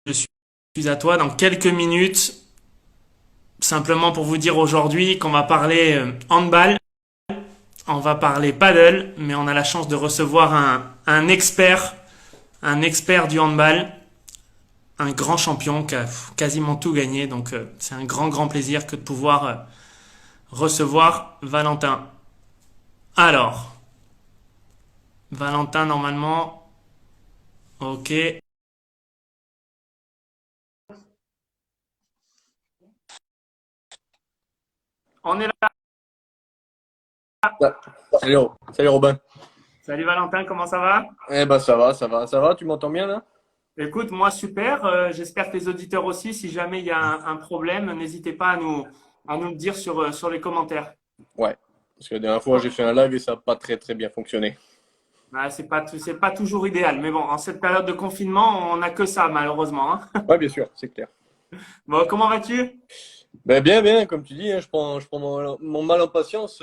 Je suis à toi dans quelques minutes, simplement pour vous dire aujourd'hui qu'on va parler handball, on va parler paddle, mais on a la chance de recevoir un expert du handball, un grand champion qui a quasiment tout gagné, donc c'est un grand plaisir que de pouvoir recevoir Valentin. Alors, Valentin normalement, ok, on est là. Ouais. Salut Robin. Salut Valentin, comment ça va? Eh ben ça va, tu m'entends bien là? Écoute, moi super. J'espère que les auditeurs aussi. Si jamais il y a un problème, n'hésitez pas à nous le dire sur les commentaires. Ouais. Parce que la dernière fois j'ai fait un live et ça n'a pas très bien fonctionné. Ah, c'est pas toujours idéal, mais bon, en cette période de confinement, on n'a que ça malheureusement, hein. Ouais, bien sûr, c'est clair. Bon, comment vas-tu? Ben bien, comme tu dis, hein, je prends mon mal en patience.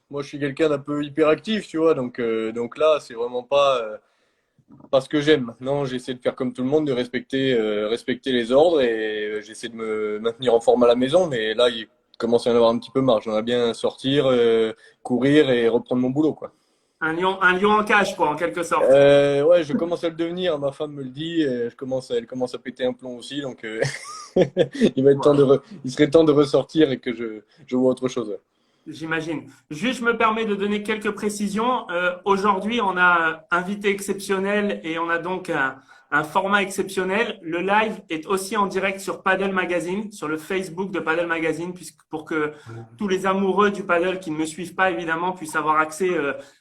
Moi je suis quelqu'un d'un peu hyperactif, tu vois, donc là c'est vraiment pas ce que j'aime. Non, j'essaie de faire comme tout le monde, de respecter les ordres et j'essaie de me maintenir en forme à la maison, mais là il commence à y en avoir un petit peu marre. J'aimerais bien sortir, courir et reprendre mon boulot, quoi. Un lion en cage, quoi, en quelque sorte. Ouais, je commence à le devenir. Ma femme me le dit. Elle commence à péter un plomb aussi. Donc, Voilà. il serait temps de ressortir et que je vois autre chose. J'imagine. Juste, je me permets de donner quelques précisions. Aujourd'hui, on a un invité exceptionnel et on a donc un format exceptionnel. Le live est aussi en direct sur Paddle Magazine, sur le Facebook de Paddle Magazine, puisque pour que tous les amoureux du paddle qui ne me suivent pas, évidemment, puissent avoir accès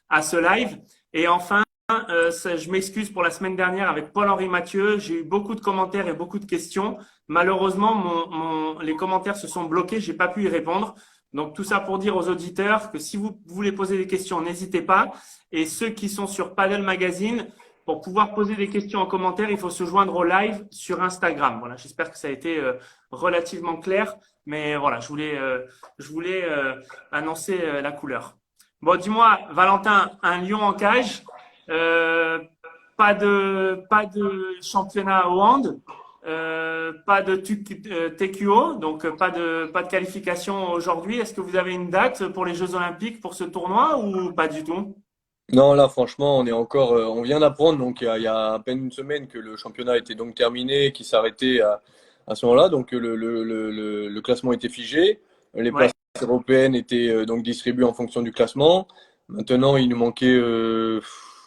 à ce live. Et enfin, je m'excuse pour la semaine dernière avec Paul-Henri Mathieu. J'ai eu beaucoup de commentaires et beaucoup de questions. Malheureusement, les commentaires se sont bloqués. J'ai pas pu y répondre. Donc tout ça pour dire aux auditeurs que si vous voulez poser des questions, n'hésitez pas. Et ceux qui sont sur Paddle Magazine, pour pouvoir poser des questions en commentaire, il faut se joindre au live sur Instagram. Voilà, j'espère que ça a été relativement clair. Mais voilà, je voulais annoncer la couleur. Bon, dis-moi, Valentin, un lion en cage, euh, pas de championnat au hand, pas de TQO, donc pas de qualification aujourd'hui. Est-ce que vous avez une date pour les Jeux Olympiques pour ce tournoi ou pas du tout? Non, là, franchement, on vient d'apprendre, donc il y a à peine une semaine que le championnat était donc terminé, qui s'arrêtait à ce moment-là. Donc le classement était figé. Les places Ouais, européennes étaient donc distribuées en fonction du classement. Maintenant, il nous manquait,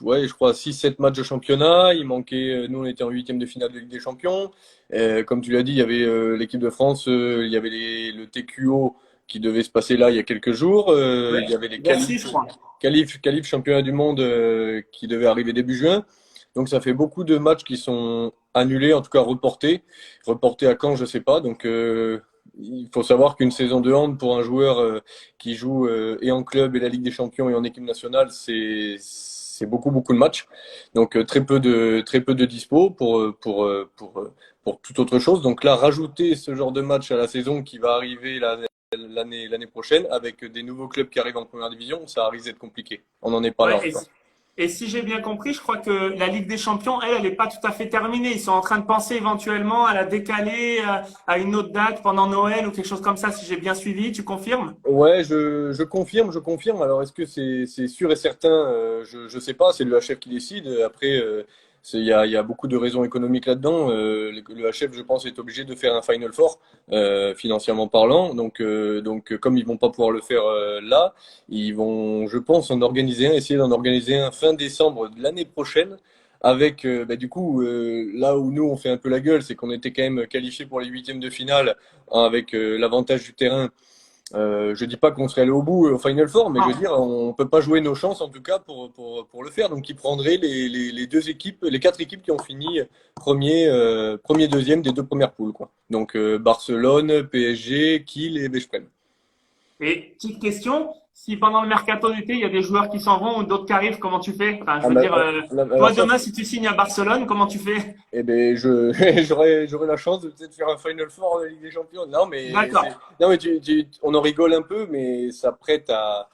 ouais, je crois, 6 7 matchs de championnat. Nous, on était en huitième de finale de Ligue des Champions. Comme tu l'as dit, il y avait l'équipe de France, il y avait le TQO qui devait se passer là il y a quelques jours. Il y avait les Bercy, je crois. qualifs championnat du monde qui devaient arriver début juin. Donc ça fait beaucoup de matchs qui sont annulés, en tout cas reportés. Reportés à quand, je sais pas. Donc il faut savoir qu'une saison de hand pour un joueur qui joue et en club et la Ligue des Champions et en équipe nationale, c'est beaucoup de matchs. Donc très peu de dispo pour toute autre chose. Donc là, rajouter ce genre de match à la saison qui va arriver l'année prochaine avec des nouveaux clubs qui arrivent en première division, ça risque d'être compliqué. On n'en est pas là Ouais, encore. et si j'ai bien compris, je crois que la Ligue des Champions, elle n'est pas tout à fait terminée. Ils sont en train de penser éventuellement à la décaler à une autre date pendant Noël ou quelque chose comme ça, si j'ai bien suivi. Tu confirmes? Ouais, je confirme, je confirme. Alors, est-ce que c'est sûr et certain? Je sais pas, c'est le HF qui décide. Après, il y a beaucoup de raisons économiques là-dedans. Le HF, je pense, est obligé de faire un Final Four, financièrement parlant. Donc, comme ils vont pas pouvoir le faire là, ils vont, je pense, essayer d'en organiser un fin décembre de l'année prochaine. Avec, bah, du coup, là où nous on fait un peu la gueule, c'est qu'on était quand même qualifiés pour les huitièmes de finale, hein, avec l'avantage du terrain. Je dis pas qu'on serait allé au bout au Final Four, mais je veux Non. dire, on peut pas jouer nos chances en tout cas pour le faire. Donc, ils prendraient les deux équipes, les quatre équipes qui ont fini premier, deuxième des deux premières poules, quoi. Donc, Barcelone, PSG, Kiel et Veszprém. Et petite question, si pendant le mercato d'été, il y a des joueurs qui s'en vont ou d'autres qui arrivent, comment tu fais? Enfin, je Ah, veux dire, toi alors ça, demain, si tu signes à Barcelone, comment tu fais? eh ben, j'aurais la chance de peut-être faire un Final Four de Ligue des Champions. D'accord. Non, mais on en rigole un peu, mais ça prête à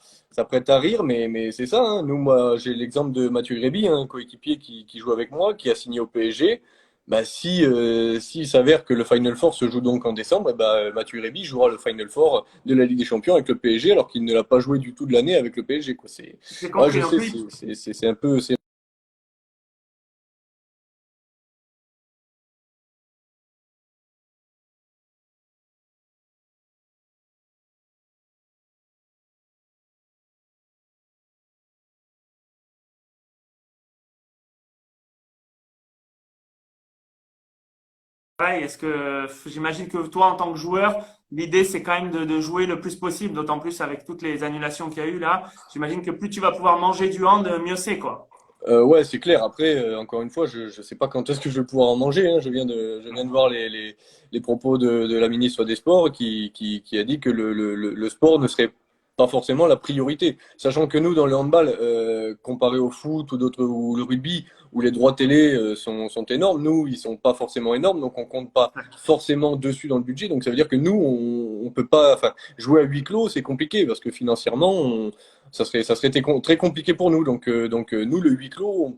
rire, mais c'est ça, hein. Moi, j'ai l'exemple de Mathieu Gréby, un coéquipier qui joue avec moi, qui a signé au PSG. Bah, s'il s'avère que le Final Four se joue donc en décembre, eh bah, Mathieu Reby jouera le Final Four de la Ligue des Champions avec le PSG alors qu'il ne l'a pas joué du tout de l'année avec le PSG, quoi. J'ai Ouais, je compris. Donc sais, lui, c'est un peu, c'est pareil, est-ce que j'imagine que toi, en tant que joueur, l'idée c'est quand même de jouer le plus possible, d'autant plus avec toutes les annulations qu'il y a eu là. J'imagine que plus tu vas pouvoir manger du hand, mieux c'est quoi. Ouais, c'est clair. Après, encore une fois, je sais pas quand est-ce que je vais pouvoir en manger, hein. Je viens de voir les propos de la ministre des Sports qui a dit que le sport ne serait pas forcément la priorité. Sachant que nous, dans le handball, comparé au foot ou d'autres, ou le rugby, où les droits télé sont énormes, nous, ils sont pas forcément énormes, donc on compte pas forcément dessus dans le budget. Donc ça veut dire que nous, on peut pas, enfin, jouer à huis clos, c'est compliqué parce que financièrement, ça serait très compliqué pour nous. Nous, le huis clos,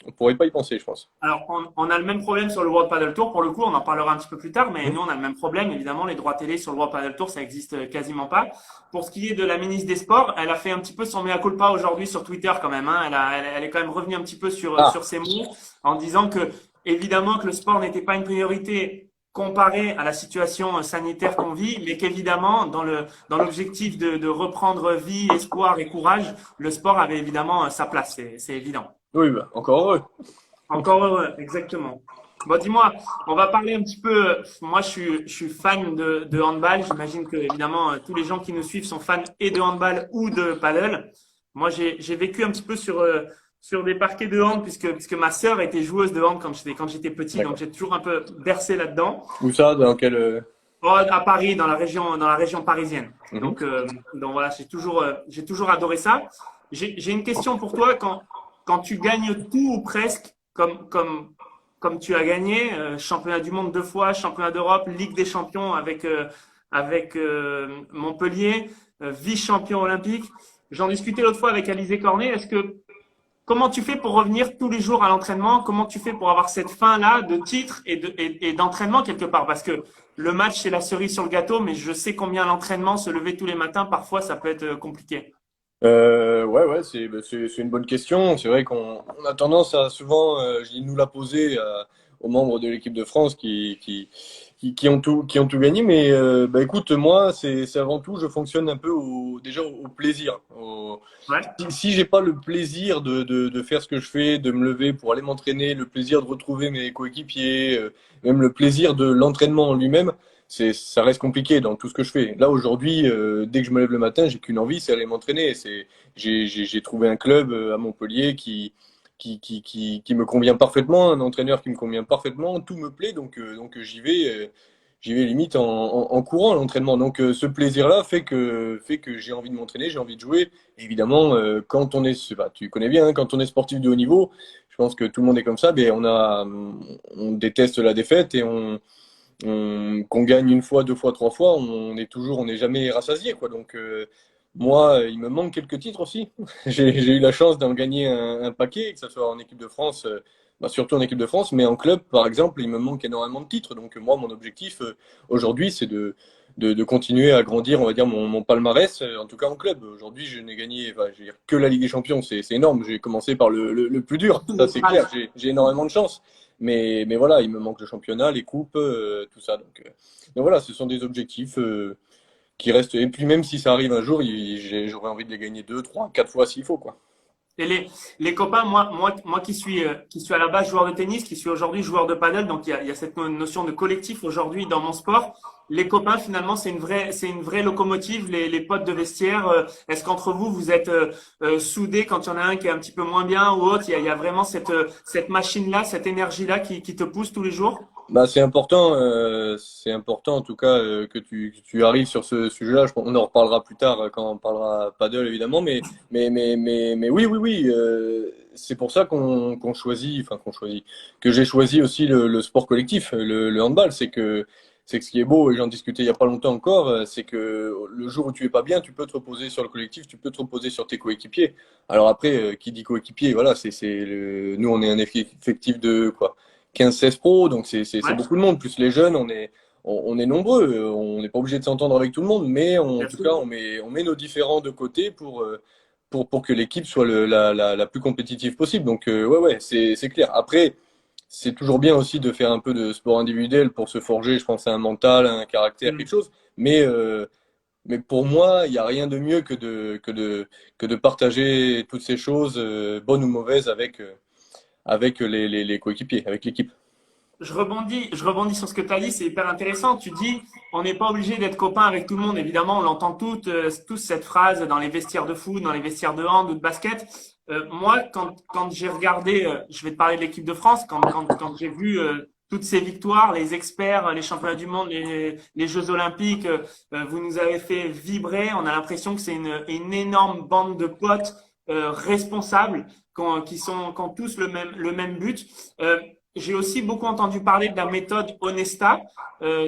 on pourrait pas y penser, je pense. Alors, on a le même problème sur le World Padel Tour. Pour le coup, on en parlera un petit peu plus tard, mais nous, on a le même problème. Évidemment, les droits télé sur le World Padel Tour, ça existe quasiment pas. Pour ce qui est de la ministre des Sports, elle a fait un petit peu son mea culpa aujourd'hui sur Twitter quand même. Hein. Elle est quand même revenue un petit peu Ah, sur ses mots en disant que, évidemment, que le sport n'était pas une priorité comparé à la situation sanitaire qu'on vit, mais qu'évidemment, dans l'objectif de reprendre vie, espoir et courage, le sport avait évidemment sa place. C'est évident. oui, bah, encore heureux. Encore heureux, exactement. Bon, dis-moi, on va parler un petit peu. Moi, je suis fan de handball. J'imagine que, évidemment, tous les gens qui nous suivent sont fans et de handball ou de paddle. Moi, j'ai vécu un petit peu sur des parquets de hand puisque ma sœur était joueuse de hand quand j'étais petit. Donc, D'accord. j'ai toujours un peu bercé là-dedans. Où ça, dans quel... Oh, à Paris, dans la région parisienne. mhm. Donc voilà, j'ai toujours adoré ça. J'ai une question pour toi. Quand tu gagnes tout ou presque, comme tu as gagné, championnat du monde 2 fois, championnat d'Europe, Ligue des champions avec Montpellier, vice-champion olympique. J'en discutais l'autre fois avec Alizé Cornet. Comment tu fais pour revenir tous les jours à l'entraînement? Comment tu fais pour avoir cette fin-là de titre et d'entraînement quelque part? Parce que le match, c'est la cerise sur le gâteau, mais je sais combien l'entraînement, se lever tous les matins, parfois, ça peut être compliqué. Ouais, c'est une bonne question. C'est vrai qu'on a tendance à souvent, nous la poser aux membres de l'équipe de France qui ont tout gagné. Mais bah, écoute, moi, c'est avant tout, je fonctionne un peu déjà au plaisir. Ouais. Si j'ai pas le plaisir de faire ce que je fais, de me lever pour aller m'entraîner, le plaisir de retrouver mes coéquipiers, même le plaisir de l'entraînement en lui-même, ça reste compliqué dans tout ce que je fais. Là aujourd'hui, dès que je me lève le matin, j'ai qu'une envie, c'est aller m'entraîner. J'ai trouvé un club à Montpellier qui me convient parfaitement, un entraîneur qui me convient parfaitement, tout me plaît, donc j'y vais limite en courant à l'entraînement. Donc ce plaisir-là fait que j'ai envie de m'entraîner, j'ai envie de jouer. Évidemment, quand on est, bah, tu connais bien, hein, quand on est sportif de haut niveau, je pense que tout le monde est comme ça, mais on déteste la défaite et qu'on gagne une fois, 2 fois, 3 fois, on n'est jamais rassasié, quoi. Donc moi, il me manque quelques titres aussi. J'ai eu la chance d'en gagner un paquet, que ce soit en équipe de France, bah, surtout en équipe de France, mais en club, par exemple, il me manque énormément de titres. Donc moi, mon objectif aujourd'hui, c'est de continuer à grandir, on va dire, mon palmarès, en tout cas en club. Aujourd'hui, je n'ai gagné, enfin, je veux dire, que la Ligue des Champions, c'est énorme. J'ai commencé par le plus dur, ça c'est clair. J'ai énormément de chance. Mais voilà, il me manque le championnat, les coupes, tout ça. Donc voilà, ce sont des objectifs qui restent. Et puis même si ça arrive un jour, j'aurais envie de les gagner 2, 3, 4 fois s'il faut, quoi. Et les copains, moi qui suis à la base joueur de tennis, qui suis aujourd'hui joueur de paddle, donc il y a cette notion de collectif aujourd'hui dans mon sport. Les copains, finalement, c'est une vraie locomotive, les potes de vestiaire. Est-ce qu'entre vous, vous êtes soudés quand il y en a un qui est un petit peu moins bien ou autre? Il y a vraiment cette machine-là, cette énergie-là qui te pousse tous les jours? Bah, c'est important en tout cas que tu arrives sur ce sujet-là. On en reparlera plus tard quand on parlera paddle évidemment, mais oui, c'est pour ça qu'on choisit, enfin qu'on choisit, que j'ai choisi aussi le sport collectif, le handball. C'est que ce qui est beau, et j'en discutais il y a pas longtemps encore, c'est que le jour où tu es pas bien, tu peux te reposer sur le collectif, tu peux te reposer sur tes coéquipiers. Alors après, qui dit coéquipier, voilà, nous on est un effectif de quoi? 15-16 pros, donc c'est Ouais, beaucoup de monde. Plus les jeunes, on est nombreux. On n'est pas obligé de s'entendre avec tout le monde, mais en bien tout sûr. cas, on met nos différends de côté pour que l'équipe soit la plus compétitive possible. Donc, ouais, c'est clair. Après, c'est toujours bien aussi de faire un peu de sport individuel pour se forger, je pense, à un mental, à un caractère, quelque Mm. chose. Mais pour moi, il n'y a rien de mieux que de partager toutes ces choses, bonnes ou mauvaises, avec les coéquipiers, avec l'équipe. Je rebondis sur ce que tu as dit, c'est hyper intéressant. Tu dis, on n'est pas obligé d'être copain avec tout le monde. Évidemment, on l'entend tous cette phrase dans les vestiaires de foot, dans les vestiaires de hand ou de basket. Moi, quand j'ai regardé, je vais te parler de l'équipe de France, quand j'ai vu toutes ces victoires, les experts, les championnats du monde, les Jeux Olympiques, vous nous avez fait vibrer. On a l'impression que c'est une énorme bande de potes responsables qui ont tous le même but. J'ai aussi beaucoup entendu parler de la méthode Onesta,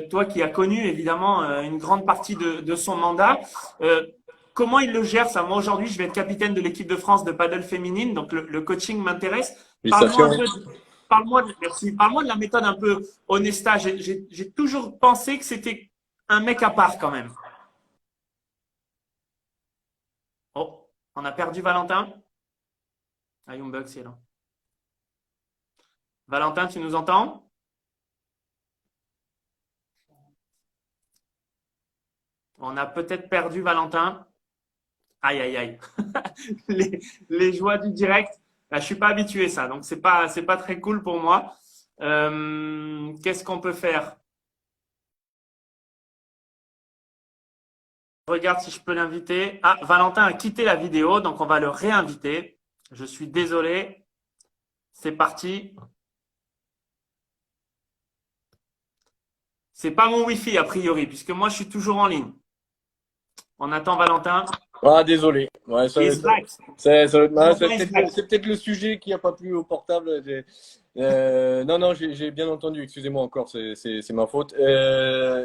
toi qui as connu évidemment une grande partie de son mandat. Euh, Comment il le gère ça? Moi aujourd'hui, je vais être capitaine de l'équipe de France de paddle féminine, donc le coaching m'intéresse. Parle-moi un Félicitations. peu, merci, parle-moi de la méthode un peu Onesta. J'ai toujours pensé que c'était un mec à part quand même. Oh, on a perdu Valentin. Ah, Youngbug, c'est là. Valentin, tu nous entends? On a peut-être perdu Valentin. Aïe, aïe, aïe. les, les joies du direct. Là, je suis pas habitué ça, donc c'est pas très cool pour moi. Qu'est-ce qu'on peut faire? Je regarde si je peux l'inviter. Ah, Valentin a quitté la vidéo, donc on va le réinviter. Je suis désolé. C'est parti. C'est pas mon Wi-Fi a priori, puisque moi je suis toujours en ligne. On attend Valentin. Ah, désolé. Ouais, He's back. c'est Valentin is back. peut-être le sujet qui n'a pas plu au portable. Non, j'ai bien entendu. Excusez-moi encore, c'est ma faute.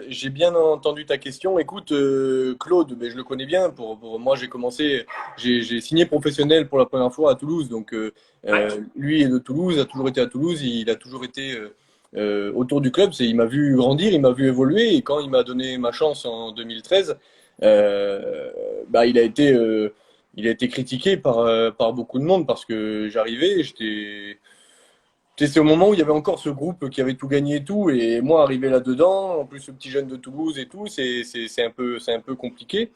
J'ai bien entendu ta question. Écoute, Claude, mais je le connais bien. Moi, j'ai signé professionnel pour la première fois à Toulouse. Donc, Ouais. lui est de Toulouse, a toujours été à Toulouse. Il a toujours été autour du club. Il m'a vu grandir, il m'a vu évoluer. Et quand il m'a donné ma chance en 2013, bah, il a été critiqué par beaucoup de monde parce que j'arrivais, c'est au moment où il y avait encore ce groupe qui avait tout gagné et tout, et moi arrivé là-dedans, en plus ce petit jeune de Toulouse et tout, c'est un peu compliqué.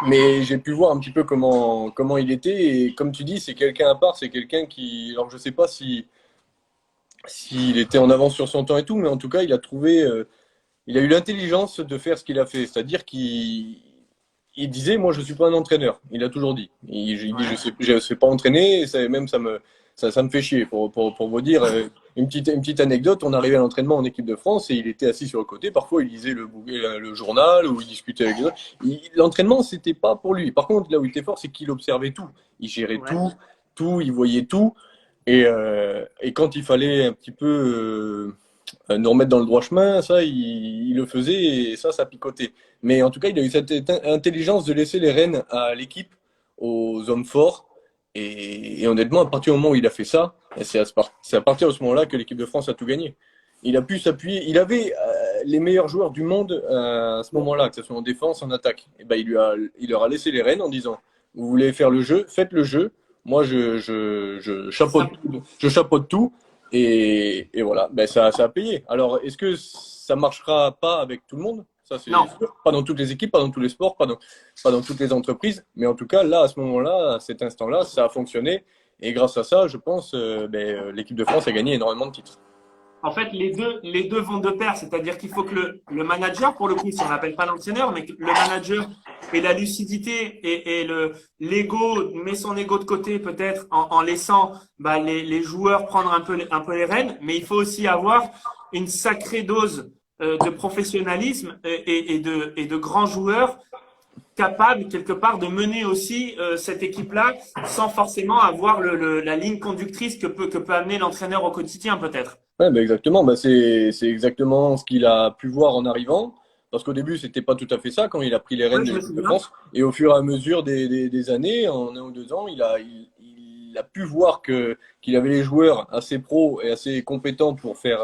Mais j'ai pu voir un petit peu comment il était, et comme tu dis, c'est quelqu'un à part, c'est quelqu'un qui, alors je sais pas s'il était en avance sur son temps et tout, mais en tout cas il a eu l'intelligence de faire ce qu'il a fait, c'est-à-dire qu'il disait, moi je suis pas un entraîneur. Il a toujours dit. Il dit, Ouais. je sais pas entraîner. Et même ça me fait chier. Pour vous dire une petite anecdote, on arrivait à l'entraînement en équipe de France et il était assis sur le côté. Parfois, il lisait le journal ou il discutait avec les autres. L'entraînement, c'était pas pour lui. Par contre, là où il était fort, c'est qu'il observait tout. Il gérait Ouais. tout, il voyait tout. Et quand il fallait un petit peu nous remettre dans le droit chemin, ça, il le faisait et ça picotait. Mais en tout cas, il a eu cette intelligence de laisser les rênes à l'équipe, aux hommes forts. Et honnêtement, à partir du moment où il a fait ça, c'est à partir de ce moment-là que l'équipe de France a tout gagné. Il a pu s'appuyer. Il avait les meilleurs joueurs du monde à ce moment-là, que ce soit en défense, en attaque. Et ben, il leur a laissé les rênes en disant, vous voulez faire le jeu, faites le jeu. Moi, Ça, je chapeaute tout. Et voilà, ben ça a payé. Alors, est-ce que ça marchera pas avec tout le monde? Ça, c'est non. sûr. Pas dans toutes les équipes, pas dans tous les sports, pas dans toutes les entreprises. Mais en tout cas, là, à ce moment-là, à cet instant-là, ça a fonctionné. Et grâce à ça, je pense, l'équipe de France a gagné énormément de titres. En fait, les deux vont de pair, c'est-à-dire qu'il faut que le manager, pour le coup, si on n'appelle pas l'entraîneur, mais que le manager ait la lucidité et l'ego, met son ego de côté peut-être en laissant bah, les joueurs prendre un peu les rênes, mais il faut aussi avoir une sacrée dose de professionnalisme et de grands joueurs capables quelque part de mener aussi cette équipe-là sans forcément avoir la ligne conductrice que peut amener l'entraîneur au quotidien peut-être. Ouais, ben exactement. Ben c'est exactement ce qu'il a pu voir en arrivant. Parce qu'au début, c'était pas tout à fait ça quand il a pris les rênes Oui, de je me l'équipe de souviens. France. Et au fur et à mesure des années, en 1 ou 2 ans, il a pu voir qu'il avait les joueurs assez pros et assez compétents pour faire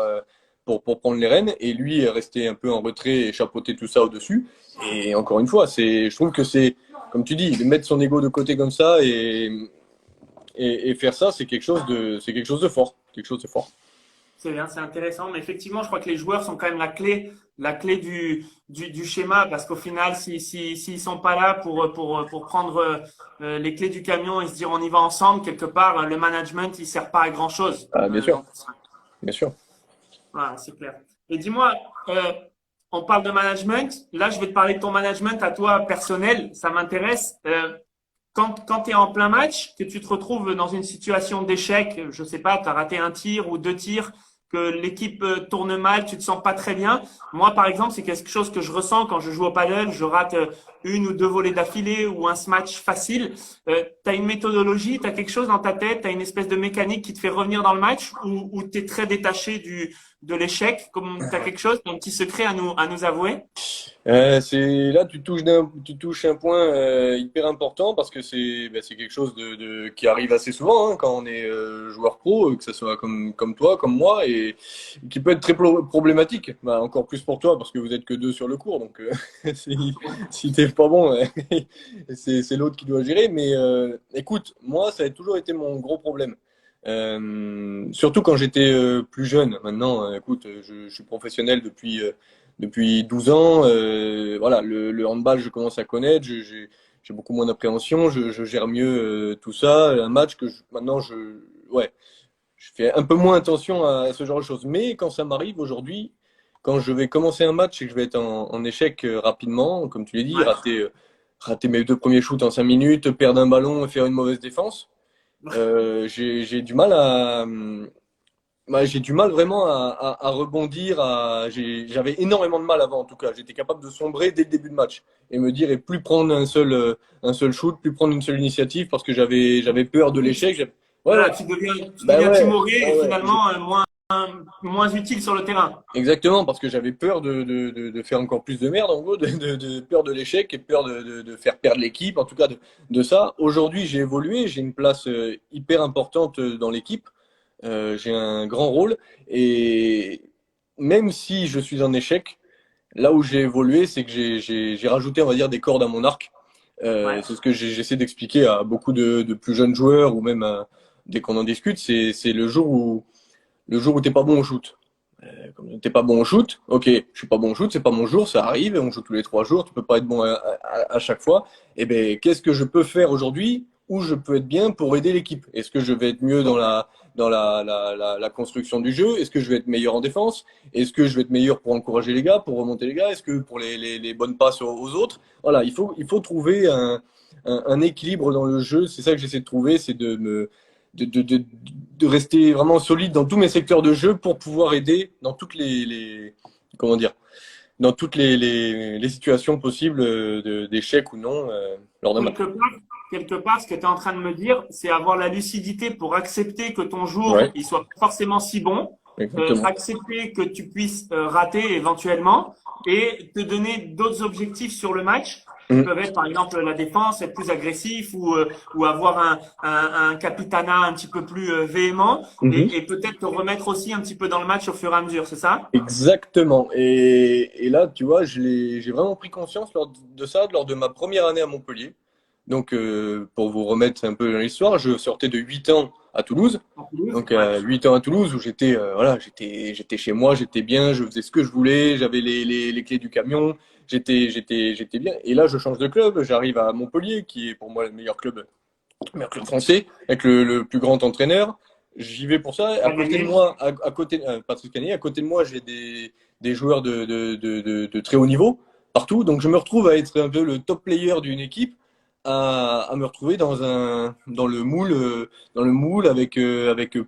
pour prendre les rênes, et lui est resté un peu en retrait et chapeauter tout ça au-dessus. Et encore une fois, je trouve que c'est, comme tu dis, de mettre son ego de côté comme ça et faire ça, c'est quelque chose de fort, quelque chose de fort. C'est bien, c'est intéressant. Mais effectivement, je crois que les joueurs sont quand même la clé du schéma, parce qu'au final, s'ils sont pas là pour prendre les clés du camion et se dire on y va ensemble, quelque part, le management, il sert pas à grand chose. Ah, bien sûr, bien sûr. Voilà, c'est clair. Et dis-moi, on parle de management. Là, je vais te parler de ton management à toi personnel. Ça m'intéresse. Quand tu es en plein match, que tu te retrouves dans une situation d'échec, je sais pas, tu as raté un tir ou deux tirs, que l'équipe tourne mal, tu te sens pas très bien. Moi, par exemple, c'est quelque chose que je ressens quand je joue au paddle. Je rate une ou deux volées d'affilée ou un smash facile. Tu as une méthodologie, tu as quelque chose dans ta tête, tu as une espèce de mécanique qui te fait revenir dans le match, ou tu es très détaché de l'échec, comme tu as quelque chose, un petit secret à nous avouer? Là, tu touches un point hyper important parce que c'est quelque chose qui arrive assez souvent hein, quand on est joueur pro, que ce soit comme toi, comme moi, et qui peut être très problématique. Bah, encore plus pour toi parce que vous êtes que deux sur le cours, donc si t'es pas bon, c'est l'autre qui doit gérer. Mais écoute, moi, ça a toujours été mon gros problème. Surtout quand j'étais plus jeune. Maintenant, écoute, je suis professionnel depuis 12 ans. Voilà, le handball, je commence à connaître. J'ai beaucoup moins d'appréhension. Je gère mieux tout ça. Un match maintenant, ouais, je fais un peu moins attention à ce genre de choses. Mais quand ça m'arrive aujourd'hui, quand je vais commencer un match et que je vais être en échec rapidement, comme tu l'as dit, Ouais. rater mes deux premiers shoots en 5 minutes, perdre un ballon et faire une mauvaise défense, j'ai du mal j'ai du mal vraiment à rebondir. J'avais énormément de mal avant, en tout cas. J'étais capable de sombrer dès le début de match et me dire et plus prendre un seul shoot, plus prendre une seule initiative parce que j'avais peur de l'échec. Ouais, ouais. Voilà, tu Bah deviens ouais, timoré ouais, et ouais. finalement moins utile sur le terrain. Exactement, parce que j'avais peur de faire encore plus de merde, en gros, peur de l'échec et peur de faire perdre l'équipe, en tout cas de ça. Aujourd'hui, j'ai évolué, j'ai une place hyper importante dans l'équipe. J'ai un grand rôle et même si je suis en échec, là où j'ai évolué, c'est que j'ai rajouté, on va dire, des cordes à mon arc. Ouais. C'est ce que j'essaie d'expliquer à beaucoup de plus jeunes joueurs ou même dès qu'on en discute, c'est le jour où t'es pas bon au shoot. Comme t'es pas bon au shoot, ok, je suis pas bon au shoot, c'est pas mon jour, ça arrive, on joue tous les 3 jours, tu peux pas être bon à chaque fois. Et ben, qu'est-ce que je peux faire aujourd'hui où je peux être bien pour aider l'équipe? Est-ce que je vais être mieux dans la construction du jeu? Est-ce que je vais être meilleur en défense? Est-ce que je vais être meilleur pour encourager les gars, pour remonter les gars? Est-ce que pour les bonnes passes aux autres? Voilà, il faut trouver un équilibre dans le jeu. C'est ça que j'essaie de trouver, c'est de rester vraiment solide dans tous mes secteurs de jeu pour pouvoir aider dans toutes comment dire, dans toutes les situations possibles d'échec ou non lors d'un match. Quelque part, ce que tu es en train de me dire, c'est avoir la lucidité pour accepter que ton jour, Ouais, il soit pas forcément si bon, exactement. accepter que tu puisses rater éventuellement et te donner d'autres objectifs sur le match qui Mhm. peuvent être, par exemple, la défense, être plus agressif ou avoir un capitanat un petit peu plus véhément Mhm. et peut-être te remettre aussi un petit peu dans le match au fur et à mesure, c'est ça? Exactement. Et là, tu vois, j'ai vraiment pris conscience lors de ça, lors de ma première année à Montpellier. Donc, pour vous remettre un peu dans l'histoire, je sortais de 8 ans à Toulouse. En Toulouse? Donc, Ouais. 8 ans à Toulouse où voilà, j'étais chez moi, j'étais bien, je faisais ce que je voulais, j'avais les clés du camion, j'étais bien. Et là, je change de club, j'arrive à Montpellier, qui est pour moi le meilleur club français, avec le plus grand entraîneur. J'y vais pour ça. À T'as côté de gagné? moi, à côté, Patrick Cagné, à côté de moi, j'ai des joueurs de très haut niveau partout. Donc, je me retrouve à être un peu le top player d'une équipe, à me retrouver dans le moule avec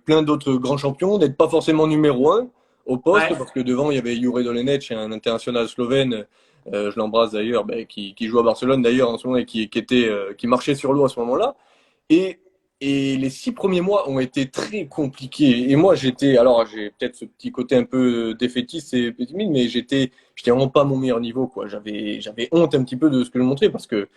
plein d'autres grands champions, d'être pas forcément numéro un au poste, Ouais. parce que devant, il y avait Jure Dolenec, un international slovène, je l'embrasse d'ailleurs, qui joue à Barcelone d'ailleurs en ce moment et qui marchait sur l'eau à ce moment-là. Et, et les 6 premiers mois ont été très compliqués. Et moi, alors j'ai peut-être ce petit côté un peu défaitiste et pessimiste, mais j'étais vraiment pas à mon meilleur niveau, quoi. J'avais honte un petit peu de ce que je montrais parce que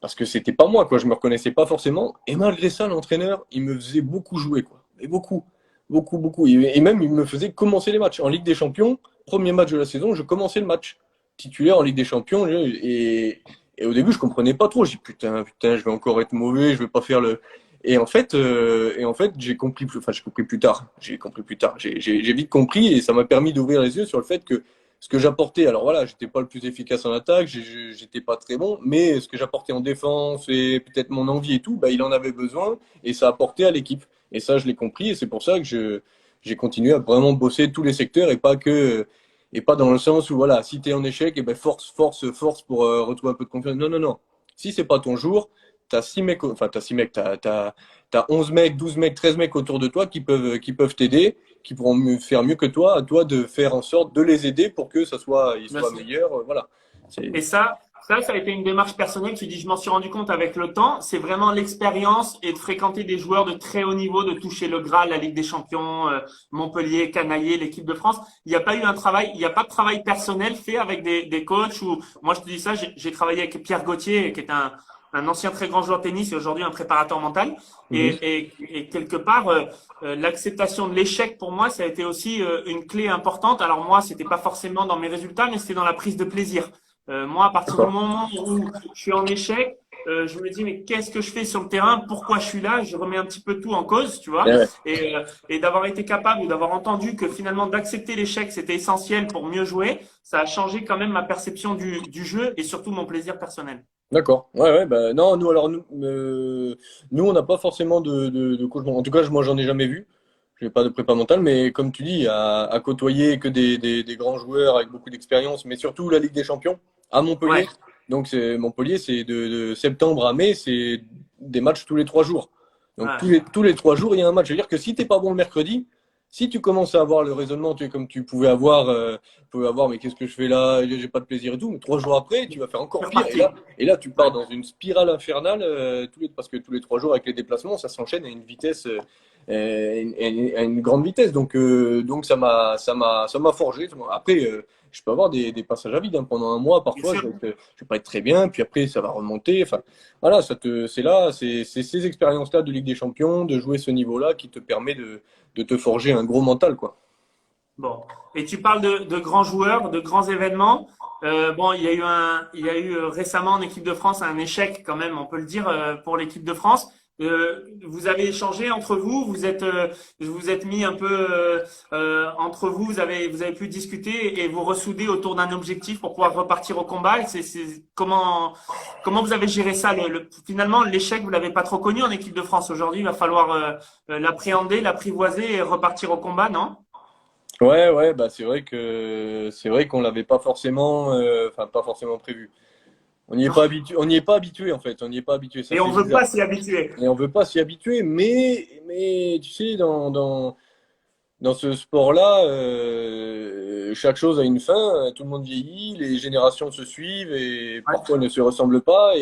parce que c'était pas moi, quoi. Je me reconnaissais pas forcément. Et malgré ça, l'entraîneur, il me faisait beaucoup jouer, quoi. Et beaucoup, beaucoup, beaucoup. Et même, il me faisait commencer les matchs. En Ligue des Champions, premier match de la saison, je commençais le match titulaire en Ligue des Champions. Et au début, je comprenais pas trop. J'ai dit, putain, je vais encore être mauvais, je vais pas faire le. Et en fait, j'ai compris plus, enfin, j'ai compris plus tard. J'ai compris plus tard. J'ai vite compris et ça m'a permis d'ouvrir les yeux sur le fait que ce que j'apportais, alors voilà, j'étais pas le plus efficace en attaque, j'étais pas très bon, mais ce que j'apportais en défense et peut-être mon envie et tout, bah, il en avait besoin et ça apportait à l'équipe. Et ça, je l'ai compris et c'est pour ça que j'ai continué à vraiment bosser tous les secteurs et pas dans le sens où voilà, si tu es en échec, et ben force, force, force pour retrouver un peu de confiance. Non, non, non. Si c'est pas ton jour, t'as 6 mecs, enfin t'as 6 mecs, t'as 11 mecs, 12 mecs, 13 mecs autour de toi qui peuvent t'aider, qui pourront faire mieux que toi, à toi de faire en sorte de les aider pour que ils Bien soient sûr. meilleurs. Voilà. Et C'est, ça a été une démarche personnelle. Tu dis, je m'en suis rendu compte avec le temps. C'est vraiment l'expérience et de fréquenter des joueurs de très haut niveau, de toucher le Graal, la Ligue des Champions, Montpellier, Canaillé, l'équipe de France. Il n'y a pas eu un travail, il n'y a pas de travail personnel fait avec des coachs ou, moi je te dis ça, j'ai travaillé avec Pierre Gauthier, qui est un ancien très grand joueur de tennis et aujourd'hui un préparateur mental. Mhm. Et quelque part, l'acceptation de l'échec pour moi, ça a été aussi une clé importante. Alors moi, c'était pas forcément dans mes résultats, mais c'était dans la prise de plaisir. Moi, à partir du D'accord. moment où je suis en échec, je me dis, mais qu'est-ce que je fais sur le terrain? Pourquoi je suis là? Je remets un petit peu tout en cause, tu vois. Ouais, ouais. Et d'avoir été capable ou d'avoir entendu que finalement d'accepter l'échec, c'était essentiel pour mieux jouer, ça a changé quand même ma perception du jeu et surtout mon plaisir personnel. D'accord. Ouais, ouais, bah, non, nous, on n'a pas forcément de coach. En tout cas, moi, j'en ai jamais vu. J'ai pas de prépa mentale, mais comme tu dis, à côtoyer que des grands joueurs avec beaucoup d'expérience, mais surtout la Ligue des Champions à Montpellier. Ouais, Donc, Montpellier, c'est de septembre à mai, c'est des matchs tous les 3 jours. Donc, tous ouais. les 3 jours, il y a un match. Je veux dire que si t'es pas bon le mercredi, si tu commences à avoir le raisonnement, tu sais, comme tu pouvais avoir, mais qu'est-ce que je fais là? J'ai pas de plaisir et tout. Mais 3 jours après, tu vas faire C'est encore pire. Et reparti. là, tu pars Ouais. dans une spirale infernale, parce que tous les 3 jours avec les déplacements, ça s'enchaîne à une vitesse, à une grande vitesse. Donc ça m'a forgé. Après, je peux avoir des passages à vide, hein. Pendant un mois, Bien parfois, sûr. je vais pas être très bien, puis après, ça va remonter. Enfin, voilà, c'est là, c'est ces expériences-là de Ligue des Champions, de jouer ce niveau-là, qui te permet de te forger un gros mental, quoi. Bon. Et tu parles de grands joueurs, de grands événements. Bon, il y a eu récemment en équipe de France un échec quand même, on peut le dire, pour l'équipe de France. Vous avez échangé entre vous, vous êtes mis un peu entre vous, vous avez pu discuter et vous ressouder autour d'un objectif pour pouvoir repartir au combat. Comment vous avez géré ça? Finalement, l'échec, vous l'avez pas trop connu en équipe de France aujourd'hui. Il va falloir l'appréhender, l'apprivoiser et repartir au combat, non? Ouais, ouais, bah c'est vrai qu'on l'avait pas forcément, enfin pas forcément prévu. On n'y est pas habitué en fait. On n'y est pas habitué. Ça Et on fait veut pas bizarre. s'y habituer. Et on veut pas s'y habituer, mais tu sais, dans ce sport-là, chaque chose a une fin, tout le monde vieillit, les générations se suivent et Ouais. parfois ne se ressemblent pas.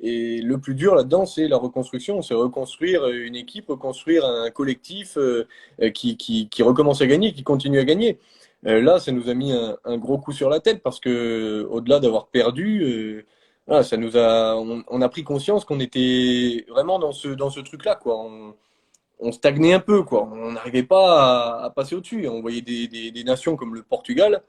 Et le plus dur là-dedans, c'est la reconstruction, c'est reconstruire une équipe, reconstruire un collectif qui recommence à gagner, qui continue à gagner. Là, ça nous a mis un gros coup sur la tête parce que au-delà d'avoir perdu, voilà, on a pris conscience qu'on était vraiment dans ce truc-là, quoi. On stagnait un peu, quoi. On n'arrivait pas à passer au-dessus. On voyait des nations comme le Portugal.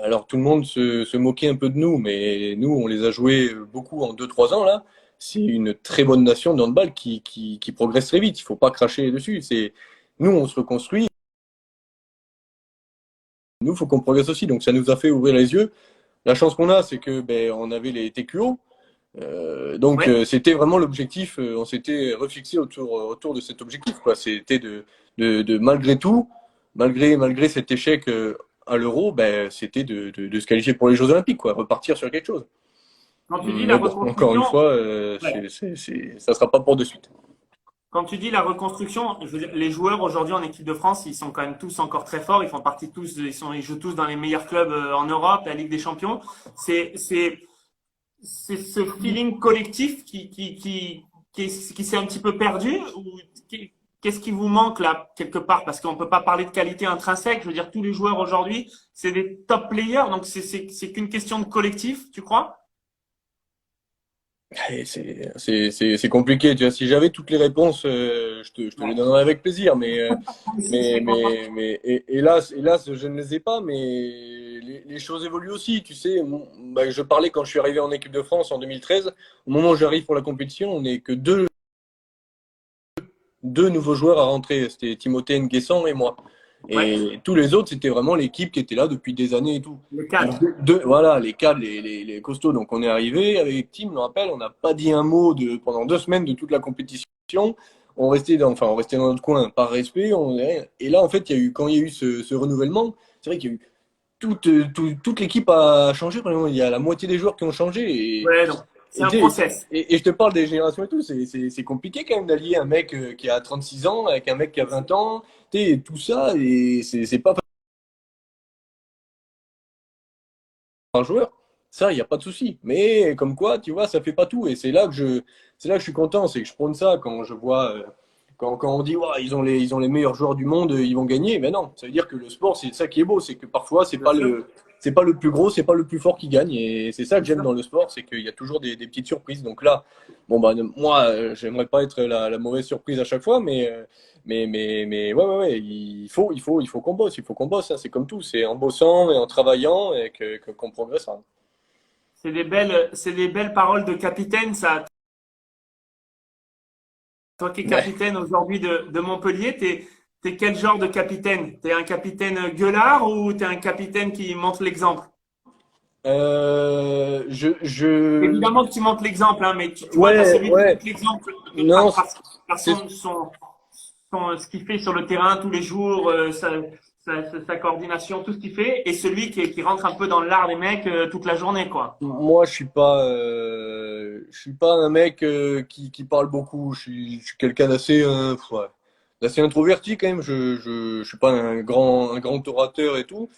Alors tout le monde se moquait un peu de nous, mais nous, on les a joués beaucoup en 2 3 ans, là. C'est une très bonne nation de handball qui progresse très vite. Il faut pas cracher dessus. Nous, on se reconstruit. Nous, il faut qu'on progresse aussi. Donc ça nous a fait ouvrir les yeux. La chance qu'on a, c'est que on avait les TQO. Donc Ouais. c'était vraiment l'objectif, on s'était refixé autour de cet objectif, quoi. C'était de malgré tout, malgré cet échec à l'Euro, c'était de se qualifier pour les Jeux Olympiques, quoi, repartir sur quelque chose. Quand tu dis la Mais bon, encore une reconstruction, fois, ouais. ça sera pas pour de suite. Quand tu dis la reconstruction, je veux dire, les joueurs aujourd'hui en équipe de France, ils sont quand même tous encore très forts. Ils font partie tous, ils jouent tous dans les meilleurs clubs en Europe, la Ligue des Champions. C'est, c'est, c'est ce feeling collectif qui s'est un petit peu perdu ou qu'est-ce qui vous manque là quelque part? Parce qu'on peut pas parler de qualité intrinsèque. Je veux dire, tous les joueurs aujourd'hui, c'est des top players, donc c'est qu'une question de collectif, tu crois? Et c'est compliqué. Tu vois, si j'avais toutes les réponses, je te les Ouais. donnerais avec plaisir. Je suis très content. Hélas, je ne les ai pas. Mais les choses évoluent aussi. Tu sais, bah, je parlais quand je suis arrivé en équipe de France en 2013. Au moment où j'arrive pour la compétition, on n'est que deux nouveaux joueurs à rentrer. C'était Timothée Nguessan et moi. Ouais, Et tous les autres, c'était vraiment l'équipe qui était là depuis des années et tout. le Donc, cadre. voilà, les cadres, les costauds. Donc, on est arrivé avec Tim, je me rappelle, on n'a pas dit un mot pendant 2 semaines de toute la compétition. On restait dans notre coin par respect. Et là, en fait, quand il y a eu ce renouvellement, c'est vrai qu'il y a eu toute l'équipe a changé. Vraiment. Il y a la moitié des joueurs qui ont changé. Ouais, donc c'est Et, un tu sais, process. et je te parle des générations et tout, c'est compliqué quand même d'allier un mec qui a 36 ans avec un mec qui a 20 ans, tu sais, tout ça, et c'est pas un joueur. Ça, il n'y a pas de souci. Mais comme quoi, tu vois, ça fait pas tout. Et c'est là que je suis content, c'est que je prône ça quand je vois, quand on dit, ouais, ils ont les meilleurs joueurs du monde, ils vont gagner. Mais non, ça veut dire que le sport, c'est ça qui est beau, c'est que parfois, c'est Bien pas sûr. le plus gros, c'est pas le plus fort qui gagne. Et c'est ça que Bien j'aime sûr. dans le sport, c'est qu'il y a toujours des petites surprises. Donc là, bon, bah, moi, j'aimerais pas être la mauvaise surprise à chaque fois, mais ouais, il faut qu'on bosse, il faut qu'on bosse, hein, c'est comme tout, c'est en bossant et en travaillant et qu'on progresse, hein. C'est des belles paroles de capitaine, ça. Toi qui es Ouais. capitaine aujourd'hui de Montpellier, t'es quel genre de capitaine? T'es un capitaine gueulard ou t'es un capitaine qui montre l'exemple? Euh, je, je, Évidemment que tu montres l'exemple, hein, mais tu vois, tu as ouais, celui qui ouais, montre l'exemple non, par c'est, ce qu'il fait sur le terrain tous les jours, sa coordination, tout ce qu'il fait, et celui qui rentre un peu dans l'art des mecs toute la journée, quoi. moi, je suis pas un mec qui parle beaucoup. Je suis quelqu'un d'assez, ouais, d'assez introverti quand même. Je suis pas un grand orateur et tout.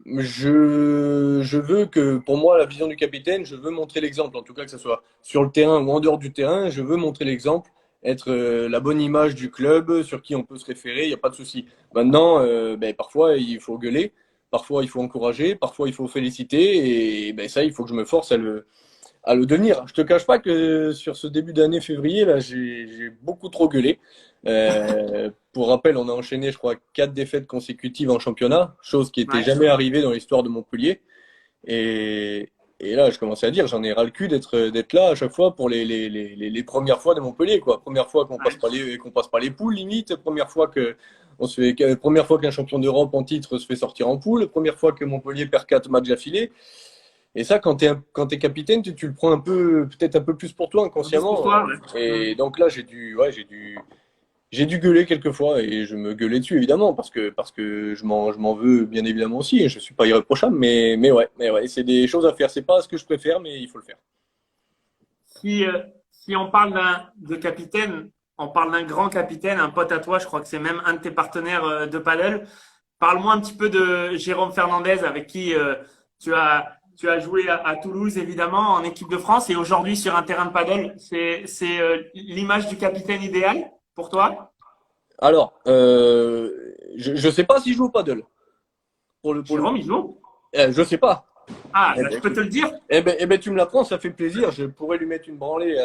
Je veux que, pour moi, la vision du capitaine, je veux montrer l'exemple, en tout cas que ce soit sur le terrain ou en dehors du terrain, je veux montrer l'exemple, être la bonne image du club sur qui on peut se référer, il n'y a pas de souci. Maintenant, ben, parfois il faut gueuler, parfois il faut encourager, parfois il faut féliciter, et ben, ça, il faut que je me force à le devenir. Je te cache pas que sur ce début d'année février, là, j'ai beaucoup trop gueulé. Pour rappel, on a enchaîné, je crois, 4 défaites consécutives en championnat, chose qui n'était Ouais. jamais arrivée dans l'histoire de Montpellier. Et, et là, je commençais à dire, j'en ai ras le cul d'être là à chaque fois pour les premières fois de Montpellier, quoi. Première fois Ouais. qu'on passe pas les poules, limite. Première fois qu'un champion d'Europe en titre se fait sortir en poule. Première fois que Montpellier perd 4 matchs d'affilée. Et ça, quand t'es capitaine, tu le prends peut-être un peu plus pour toi Juste pour inconsciemment. toi, ouais. Et donc là, j'ai dû gueuler quelques fois et je me gueulais dessus évidemment parce que je m'en veux bien évidemment aussi et je suis pas irréprochable mais ouais, c'est des choses à faire. C'est pas ce que je préfère, mais il faut le faire. Si on parle de capitaine, on parle d'un grand capitaine, un pote à toi, je crois que c'est même un de tes partenaires de paddle. Parle-moi un petit peu de Jérôme Fernandez avec qui tu as joué à Toulouse évidemment en équipe de France et aujourd'hui sur un terrain de paddle. C'est l'image du capitaine idéal pour toi? Alors, je sais pas si je joue au paddle pour le Jérôme, coup. il joue? Je sais pas. Ah, Eh bah, ben, je peux te écoute. le dire. Eh ben, tu me l'apprends, ça fait plaisir. Je pourrais lui mettre une branlée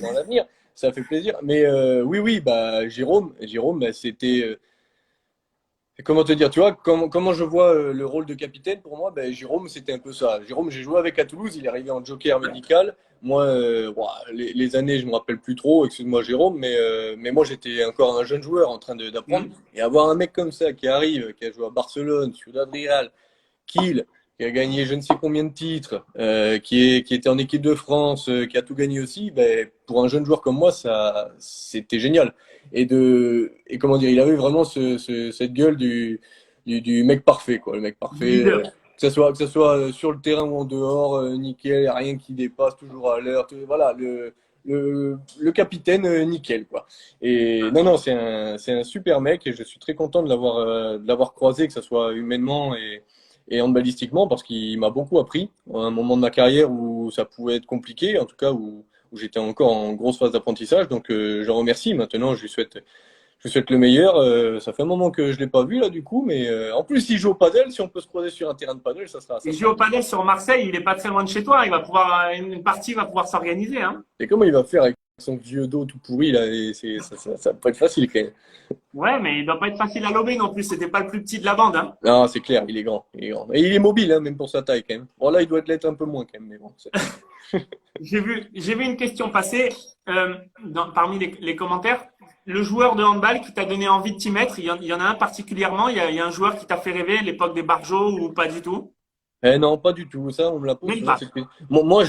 dans l'avenir. Ça fait plaisir. Mais oui, oui, bah Jérôme, bah, c'était. Comment te dire, tu vois, comment je vois le rôle de capitaine pour moi, ben, Jérôme, c'était un peu ça. Jérôme, j'ai joué avec à Toulouse, il est arrivé en joker médical. Moi, ouah, les années, je me rappelle plus trop, excuse-moi Jérôme, mais moi j'étais encore un jeune joueur en train d'apprendre. Hmm. Et avoir un mec comme ça qui arrive, qui a joué à Barcelone, Ciudad Real, Kiel, qui a gagné je ne sais combien de titres, qui était en équipe de France, qui a tout gagné aussi, ben, pour un jeune joueur comme moi, ça, c'était génial. Et comment dire, il avait vraiment cette gueule du mec parfait, quoi, le mec Du parfait. leader. Que ça soit sur le terrain ou en dehors, nickel, y a rien qui dépasse, toujours à l'heure. Voilà, le capitaine, nickel, quoi. Et non, non, c'est un super mec et je suis très content de l'avoir croisé, que ce soit humainement et handballistiquement, parce qu'il m'a beaucoup appris à un moment de ma carrière où ça pouvait être compliqué, en tout cas où j'étais encore en grosse phase d'apprentissage. Donc je remercie. Maintenant, je lui souhaite le meilleur. Ça fait un moment que je l'ai pas vu là du coup, mais en plus il joue au padel. Si on peut se croiser sur un terrain de padel, ça Il sera joue au bien. padel sur Marseille, il est pas très loin de chez toi. Il va pouvoir, une partie va pouvoir s'organiser, hein. Et comment il va faire avec son vieux dos tout pourri là? Et ça va pas être facile quand même. Ouais, mais il doit pas être facile à lober non plus. C'était pas le plus petit de la bande, hein. Non, c'est clair, il est grand, il est grand. Et il est mobile, hein, même pour sa taille quand même. Bon là, il doit l'être un peu moins quand même, mais bon. J'ai vu une question passer parmi les commentaires. Le joueur de handball qui t'a donné envie de t'y mettre, il y en a un particulièrement. Il y a un joueur qui t'a fait rêver à l'époque des Barjots ou pas du tout? Eh non, pas du tout. Ça, on me la pose Même souvent pas. cette question. Moi,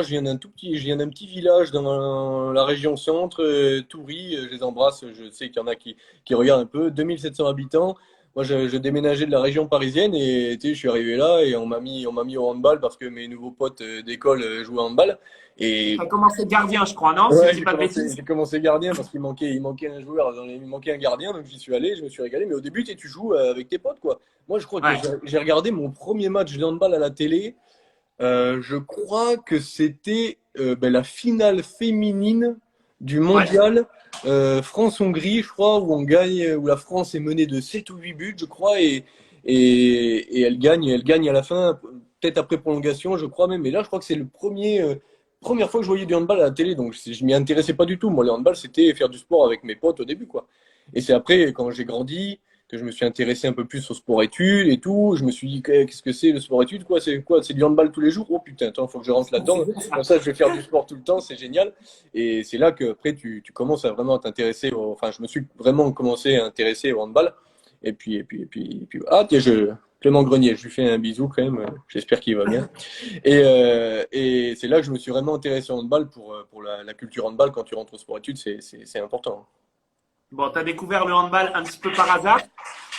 je viens d'un tout petit, je viens d'un petit village dans la région centre, Toury. Je les embrasse. Je sais qu'il y en a qui regardent un peu. 2700 habitants. Moi, je déménageais de la région parisienne et tu sais, je suis arrivé là et on m'a mis au handball parce que mes nouveaux potes d'école jouaient au handball. Et T'as commencé gardien, je crois, non? Si je ouais, dis j'ai pas de commencé, bêtises. j'ai commencé gardien parce qu'il manquait un joueur, il manquait un gardien, donc j'y suis allé, je me suis régalé. Mais au début, tu joues avec tes potes, quoi. Moi, je crois que Ouais. j'ai regardé mon premier match de handball à la télé. Je crois que c'était la finale féminine du Ouais. mondial France-Hongrie, je crois, où on gagne, où la France est menée de 7 ou 8 buts, je crois, et elle gagne à la fin, peut-être après prolongation, je crois même. Et là, je crois que c'est première fois que je voyais du handball à la télé, donc je m'y intéressais pas du tout. Moi, le handball, c'était faire du sport avec mes potes au début, quoi. Et c'est après, quand j'ai grandi, que je me suis intéressé un peu plus au sport-études et tout. Je me suis dit, qu'est-ce que c'est le sport-études, quoi? C'est quoi? C'est du handball tous les jours? Oh putain, attends, faut que je rentre C'est là-dedans. bon, ça. Comme ça, je vais faire du sport tout le temps, c'est génial. Et c'est là que après tu commences à vraiment t'intéresser enfin, je me suis vraiment commencé à intéresser au handball. Ah, tiens, Clément Grenier, je lui fais un bisou quand même. J'espère qu'il va bien. Et c'est là que je me suis vraiment intéressé au handball pour la culture handball. Quand tu rentres au sport-études, c'est important. Bon, tu as découvert le handball un petit peu par hasard.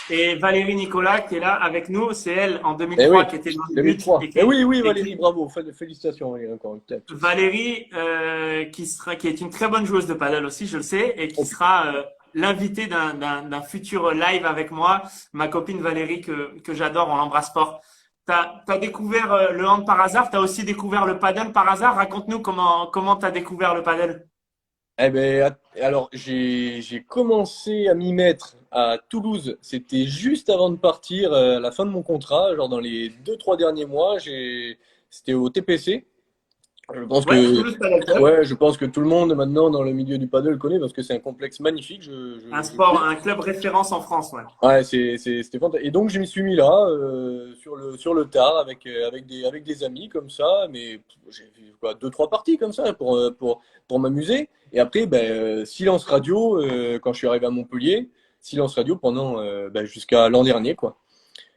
Et Valérie Nicolas, qui est là avec nous, c'est elle en Eh 2003 oui, qui était dans le but 2003. Eh oui, oui, et Valérie, bravo. Félicitations, Valérie, encore une fois. Valérie, qui est une très bonne joueuse de paddle aussi, je le sais, et qui sera l'invitée d'un futur live avec moi, ma copine Valérie que j'adore, on l'embrasse fort. T'as découvert le hand par hasard, t'as aussi découvert le paddle par hasard. Raconte-nous comment t'as découvert le paddle. Eh ben, alors, j'ai commencé à m'y mettre à Toulouse. C'était juste avant de partir, à la fin de mon contrat, genre dans les 2, 3 derniers mois. C'était au TPC. Je pense Ouais, que, Toulouse Paddle Club, ouais, je pense que tout le monde maintenant dans le milieu du paddle connaît parce que c'est un complexe magnifique. un club référence en France, ouais. Ouais, c'était fantastique. Et donc, je m'y suis mis là, sur le tard, avec des amis comme ça, mais j'ai fait quoi, 2, 3 parties comme ça pour m'amuser. Et après, silence radio, quand je suis arrivé à Montpellier, silence radio pendant jusqu'à l'an dernier, quoi.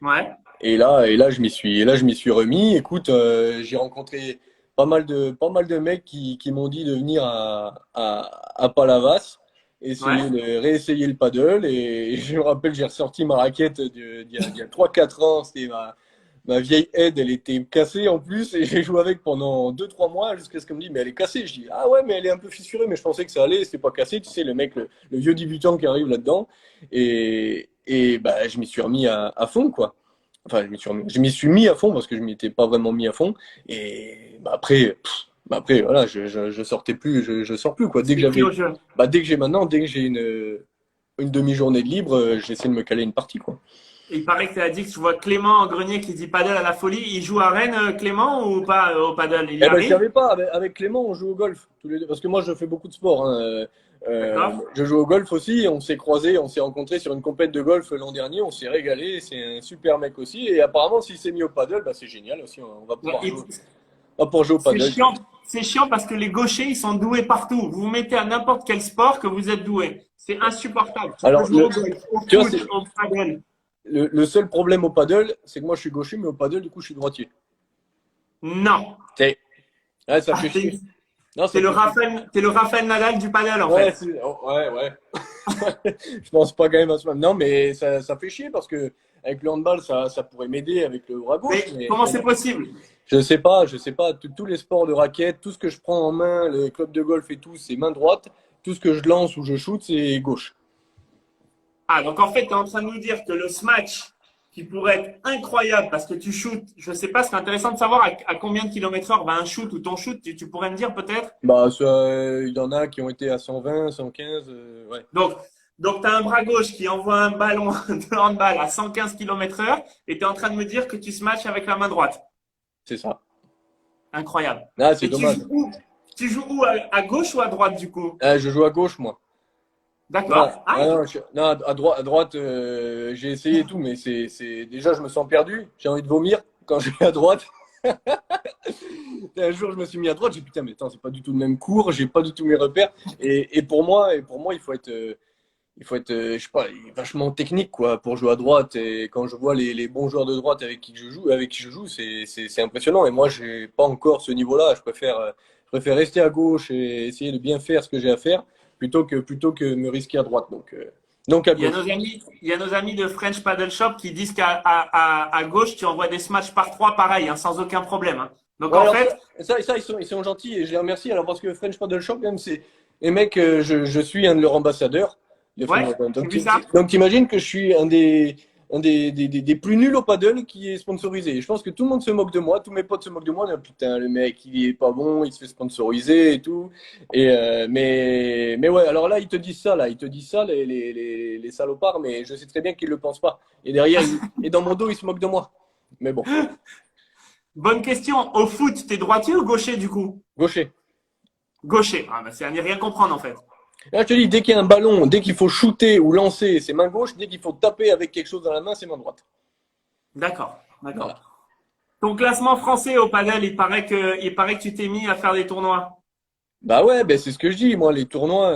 Ouais, Et là, je m'y suis remis. Écoute, j'ai rencontré pas mal de mecs qui m'ont dit de venir à Palavas, ouais. réessayer le paddle. Et je me rappelle, j'ai ressorti ma raquette d'il y a 3, 4 ans. C'était ma vieille aide, elle était cassée en plus. Et j'ai joué avec pendant 2, 3 mois jusqu'à ce qu'on me dise, mais elle est cassée. Je dis, ah ouais, mais elle est un peu fissurée, mais je pensais que ça allait, c'était pas cassé. Tu sais, le mec, le vieux débutant qui arrive là-dedans. Et je m'y suis remis à fond, quoi. Enfin, je m'y suis mis à fond parce que je m'y étais pas vraiment mis à fond. Et après, voilà, je sortais plus, je sors plus, quoi. Tu t'es pris au jeu. Dès que j'ai une demi-journée de libre, j'essaie de me caler une partie, quoi. Il paraît que tu as dit que tu vois Clément en grenier qui dit paddle à la folie. Il joue à Rennes, Clément, ou pas au paddle? Il y Eh ben, je arrive? savais pas. Avec Clément, on joue au golf tous les deux, parce que moi, je fais beaucoup de sport, hein. D'accord. Je joue au golf aussi. On s'est croisés, on s'est rencontrés sur une compète de golf l'an dernier. On s'est régalé. C'est un super mec aussi. Et apparemment, s'il s'est mis au paddle, c'est génial aussi. On va Ouais, pouvoir jouer, on va pouvoir jouer au c'est paddle. chiant. C'est chiant parce que les gauchers, ils sont doués partout. Vous vous mettez à n'importe quel sport que vous êtes doué. C'est insupportable. Tu peux Alors, jouer au golf, au tu vois, foot, au paddle. le seul problème au paddle, c'est que moi, je suis gaucher, mais au paddle, du coup, je suis droitier. Non. Ouais, ça Ah, fait chier. Non, t'es ça fait chier. Le Raphaël Nadal du paddle, en Ouais, fait. ouais, ouais. Je pense pas quand même à ce moment. Non, mais ça fait chier parce que avec le handball, ça pourrait m'aider avec le bras gauche. Mais Mais comment c'est possible? je sais pas. Tous les sports de raquette, tout ce que je prends en main, le club de golf et tout, c'est main droite. Tout ce que je lance ou je shoot, c'est gauche. Ah, donc en fait, tu es en train de nous dire que le smash qui pourrait être incroyable parce que tu shootes, je sais pas, c'est intéressant de savoir à combien de kilomètres heure va un shoot ou ton shoot, tu pourrais me dire peut-être? Bah, il y en a qui ont été à 120, 115, ouais, Donc, donc tu as un bras gauche qui envoie un ballon de handball à 115 km heure et tu es en train de me dire que tu smashes avec la main droite. c'est ça. Incroyable. Ah, c'est Et dommage. tu joues où à gauche ou à droite du coup? Ah, je joue à gauche, moi. Non, D'accord. Ah, non, non, à droite, j'ai essayé et tout, mais déjà, je me sens perdu. J'ai envie de vomir quand je vais à droite. Un jour, je me suis mis à droite, j'ai dit putain, mais attends, c'est pas du tout le même cours, j'ai pas du tout mes repères. Et pour moi, il faut être, je sais pas, vachement technique quoi pour jouer à droite. Et quand je vois les bons joueurs de droite avec qui je joue, c'est impressionnant. Et moi, j'ai pas encore ce niveau-là. Je préfère rester à gauche et essayer de bien faire ce que j'ai à faire plutôt que me risquer à droite. Donc à gauche. il y a nos amis de French Paddle Shop qui disent à gauche, tu envoies des smash par trois pareil, hein, sans aucun problème. Hein. Donc Ouais, en alors fait, ils sont gentils et je les remercie. Alors parce que French Paddle Shop, même, c'est les mecs, je suis un de leurs ambassadeurs de French ouais, Paddle. j'ai vu ça. Donc t'imagines que je suis un des plus nuls au paddle qui est sponsorisé. Et je pense que tout le monde se moque de moi, tous mes potes se moquent de moi. Putain, le mec, il est pas bon, il se fait sponsoriser et tout. Mais ouais, alors là, ils te disent ça, les salopards, mais je sais très bien qu'ils le pensent pas. Et derrière, et dans mon dos, ils se moquent de moi. Mais bon, Bonne question. Au foot, t'es droitier ou gaucher du coup? gaucher. Gaucher. Ah, bah, c'est à n'y rien comprendre en fait. Là, je te dis, dès qu'il y a un ballon, dès qu'il faut shooter ou lancer, c'est main gauche. Dès qu'il faut taper avec quelque chose dans la main, c'est main droite. D'accord, d'accord. Voilà. Ton classement français au paddle, il paraît que tu t'es mis à faire des tournois. Bah ouais, ben c'est ce que je dis. Moi, les tournois,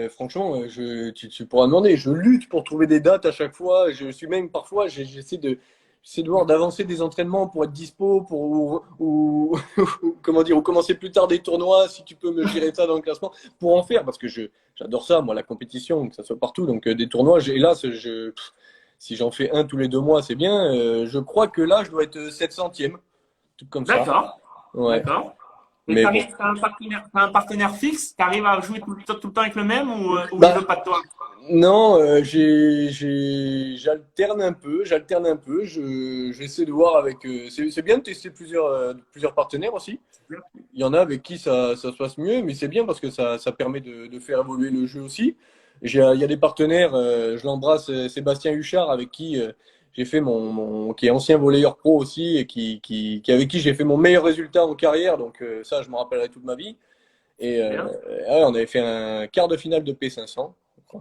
franchement, tu pourras demander. Je lutte pour trouver des dates à chaque fois. Je suis même parfois, j'essaie de voir d'avancer des entraînements pour être dispo, comment dire, ou commencer plus tard des tournois. Si tu peux me gérer ça dans le classement, pour en faire, parce que j'adore ça, moi, la compétition, que ça soit partout. Donc des tournois, hélas, si j'en fais un tous les 2 mois, c'est bien. Je crois que là, je dois être 700e, tout comme ça. D'accord, Ouais. d'accord. Et Mais bon. t'as un partenaire fixe? T'arrives à jouer tout le temps avec le même ou il Bah, veut pas de toi? non, j'alterne un peu, j'essaie de voir avec. C'est bien de tester plusieurs partenaires aussi. Il y en a avec qui ça se passe mieux, mais c'est bien parce que ça permet de faire évoluer le jeu aussi. Il y a des partenaires, je l'embrasse, Sébastien Huchard, avec qui j'ai fait qui est ancien volleyeur pro aussi, et avec qui j'ai fait mon meilleur résultat en carrière. Donc ça, je me rappellerai toute ma vie. Et Bien, ouais, on avait fait un quart de finale de P500. pas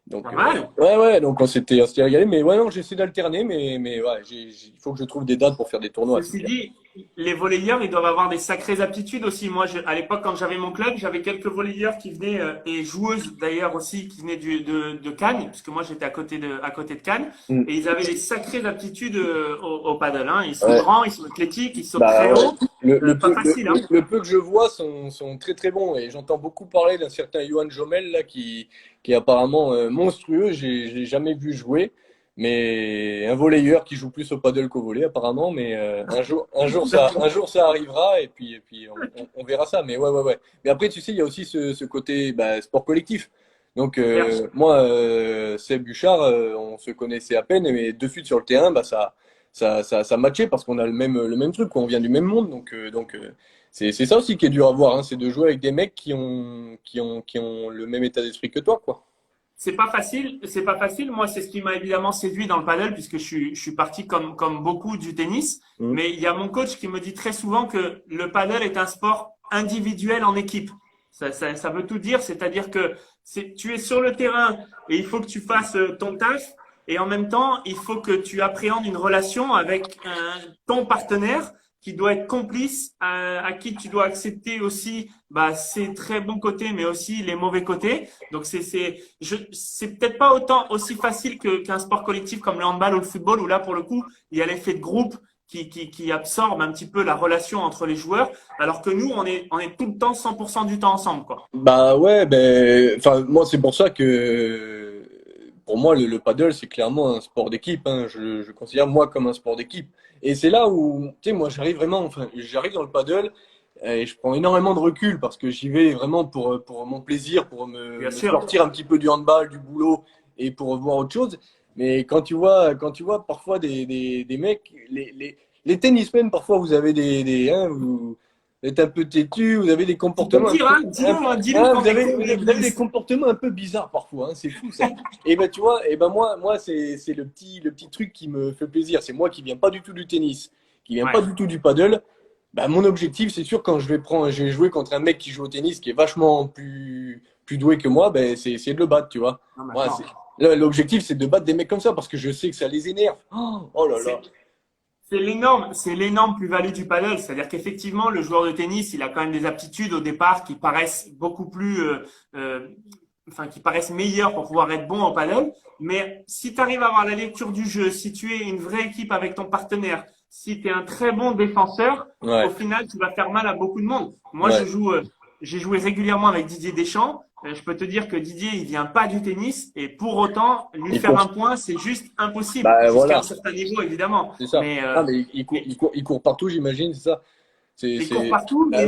Donc, mal. ouais, donc on s'était régalé. Mais ouais, non, j'essaie d'alterner, mais ouais, il faut que je trouve des dates pour faire des tournois, c'est Ceci clair. dit, les volleyeurs, ils doivent avoir des sacrées aptitudes aussi. Moi, à l'époque, quand j'avais mon club, j'avais quelques volleyeurs qui venaient, et joueuses d'ailleurs aussi, qui venaient de Cannes, puisque moi j'étais à côté de Cannes, Mm. et ils avaient des sacrées aptitudes au paddle. Hein. Ils sont Ouais. grands, ils sont athlétiques, ils sautent Bah très ouais. haut. Pas facile, hein. Le peu que je vois sont très très bons. Et j'entends beaucoup parler d'un certain Johan Jomel là, qui est apparemment monstrueux. Je l'ai jamais vu jouer. Mais un volleyeur qui joue plus au paddle qu'au volley apparemment. Mais un jour ça arrivera et puis on verra ça. Mais ouais, ouais, ouais. Mais après, tu sais, il y a aussi ce côté sport collectif. Donc Bien. moi, Seb Bouchard, on se connaissait à peine, mais de suite sur le terrain, bah ça matchait parce qu'on a le même truc, quoi. On vient du même monde, donc c'est ça aussi qui est dur à voir, hein, c'est de jouer avec des mecs qui ont le même état d'esprit que toi, quoi. C'est pas facile, c'est pas facile. Moi, c'est ce qui m'a évidemment séduit dans le paddle, puisque je suis parti comme beaucoup du tennis. Mhm. Mais il y a mon coach qui me dit très souvent que le paddle est un sport individuel en équipe. Ça veut tout dire, c'est-à-dire que tu es sur le terrain et il faut que tu fasses ton taf, et en même temps, il faut que tu appréhendes une relation avec ton partenaire qui doit être complice, à qui tu dois accepter aussi ses très bons côtés, mais aussi les mauvais côtés. Donc c'est peut-être pas autant aussi facile qu'un sport collectif comme le handball ou le football, où là pour le coup il y a l'effet de groupe qui absorbe un petit peu la relation entre les joueurs, alors que nous on est tout le temps 100% du temps ensemble, quoi. Bah ouais, enfin moi c'est pour ça que pour moi le paddle c'est clairement un sport d'équipe, hein. Je considère moi comme un sport d'équipe. Et c'est là où, tu sais, moi j'arrive dans le paddle et je prends énormément de recul parce que j'y vais vraiment pour mon plaisir, pour Bien me sûr. sortir un petit peu du handball, du boulot et pour voir autre chose. Mais quand tu vois parfois des mecs, les tennismen, parfois vous avez vous êtes un peu têtu, vous avez des Tu peux le comportements dire, hein, dis-le, hein, dis-le qu'on écoute les vous avez des tennis. comportements un peu bizarres parfois, hein, c'est fou ça. Et ben tu vois, et ben moi c'est le petit truc qui me fait plaisir. C'est moi qui viens pas du tout du tennis, qui viens pas Ouais, du tout du paddle. Bah, mon objectif, c'est sûr, quand je vais jouer contre un mec qui joue au tennis, qui est vachement plus doué que moi, ben, c'est de le battre, tu vois. non, mais Moi, attends. l'objectif, c'est de battre des mecs comme ça parce que je sais que ça les énerve. Oh là là. C'est c'est l'énorme plus-value du paddle. C'est-à-dire qu'effectivement, le joueur de tennis, il a quand même des aptitudes au départ qui paraissent beaucoup plus, euh, enfin, qui paraissent meilleures pour pouvoir être bon en paddle. Mais si tu arrives à avoir la lecture du jeu, si tu es une vraie équipe avec ton partenaire, si tu es un très bon défenseur, au Ouais, final, tu vas faire mal à beaucoup de monde. Moi, ouais. j'ai joué régulièrement avec Didier Deschamps. Je peux te dire que Didier, il vient pas du tennis et pour autant, lui Il faire court. un point, c'est juste impossible Bah jusqu'à un voilà, certain niveau, évidemment. c'est ça. Ah, mais Mais il court partout, j'imagine, c'est ça. il court partout, Ah ouais.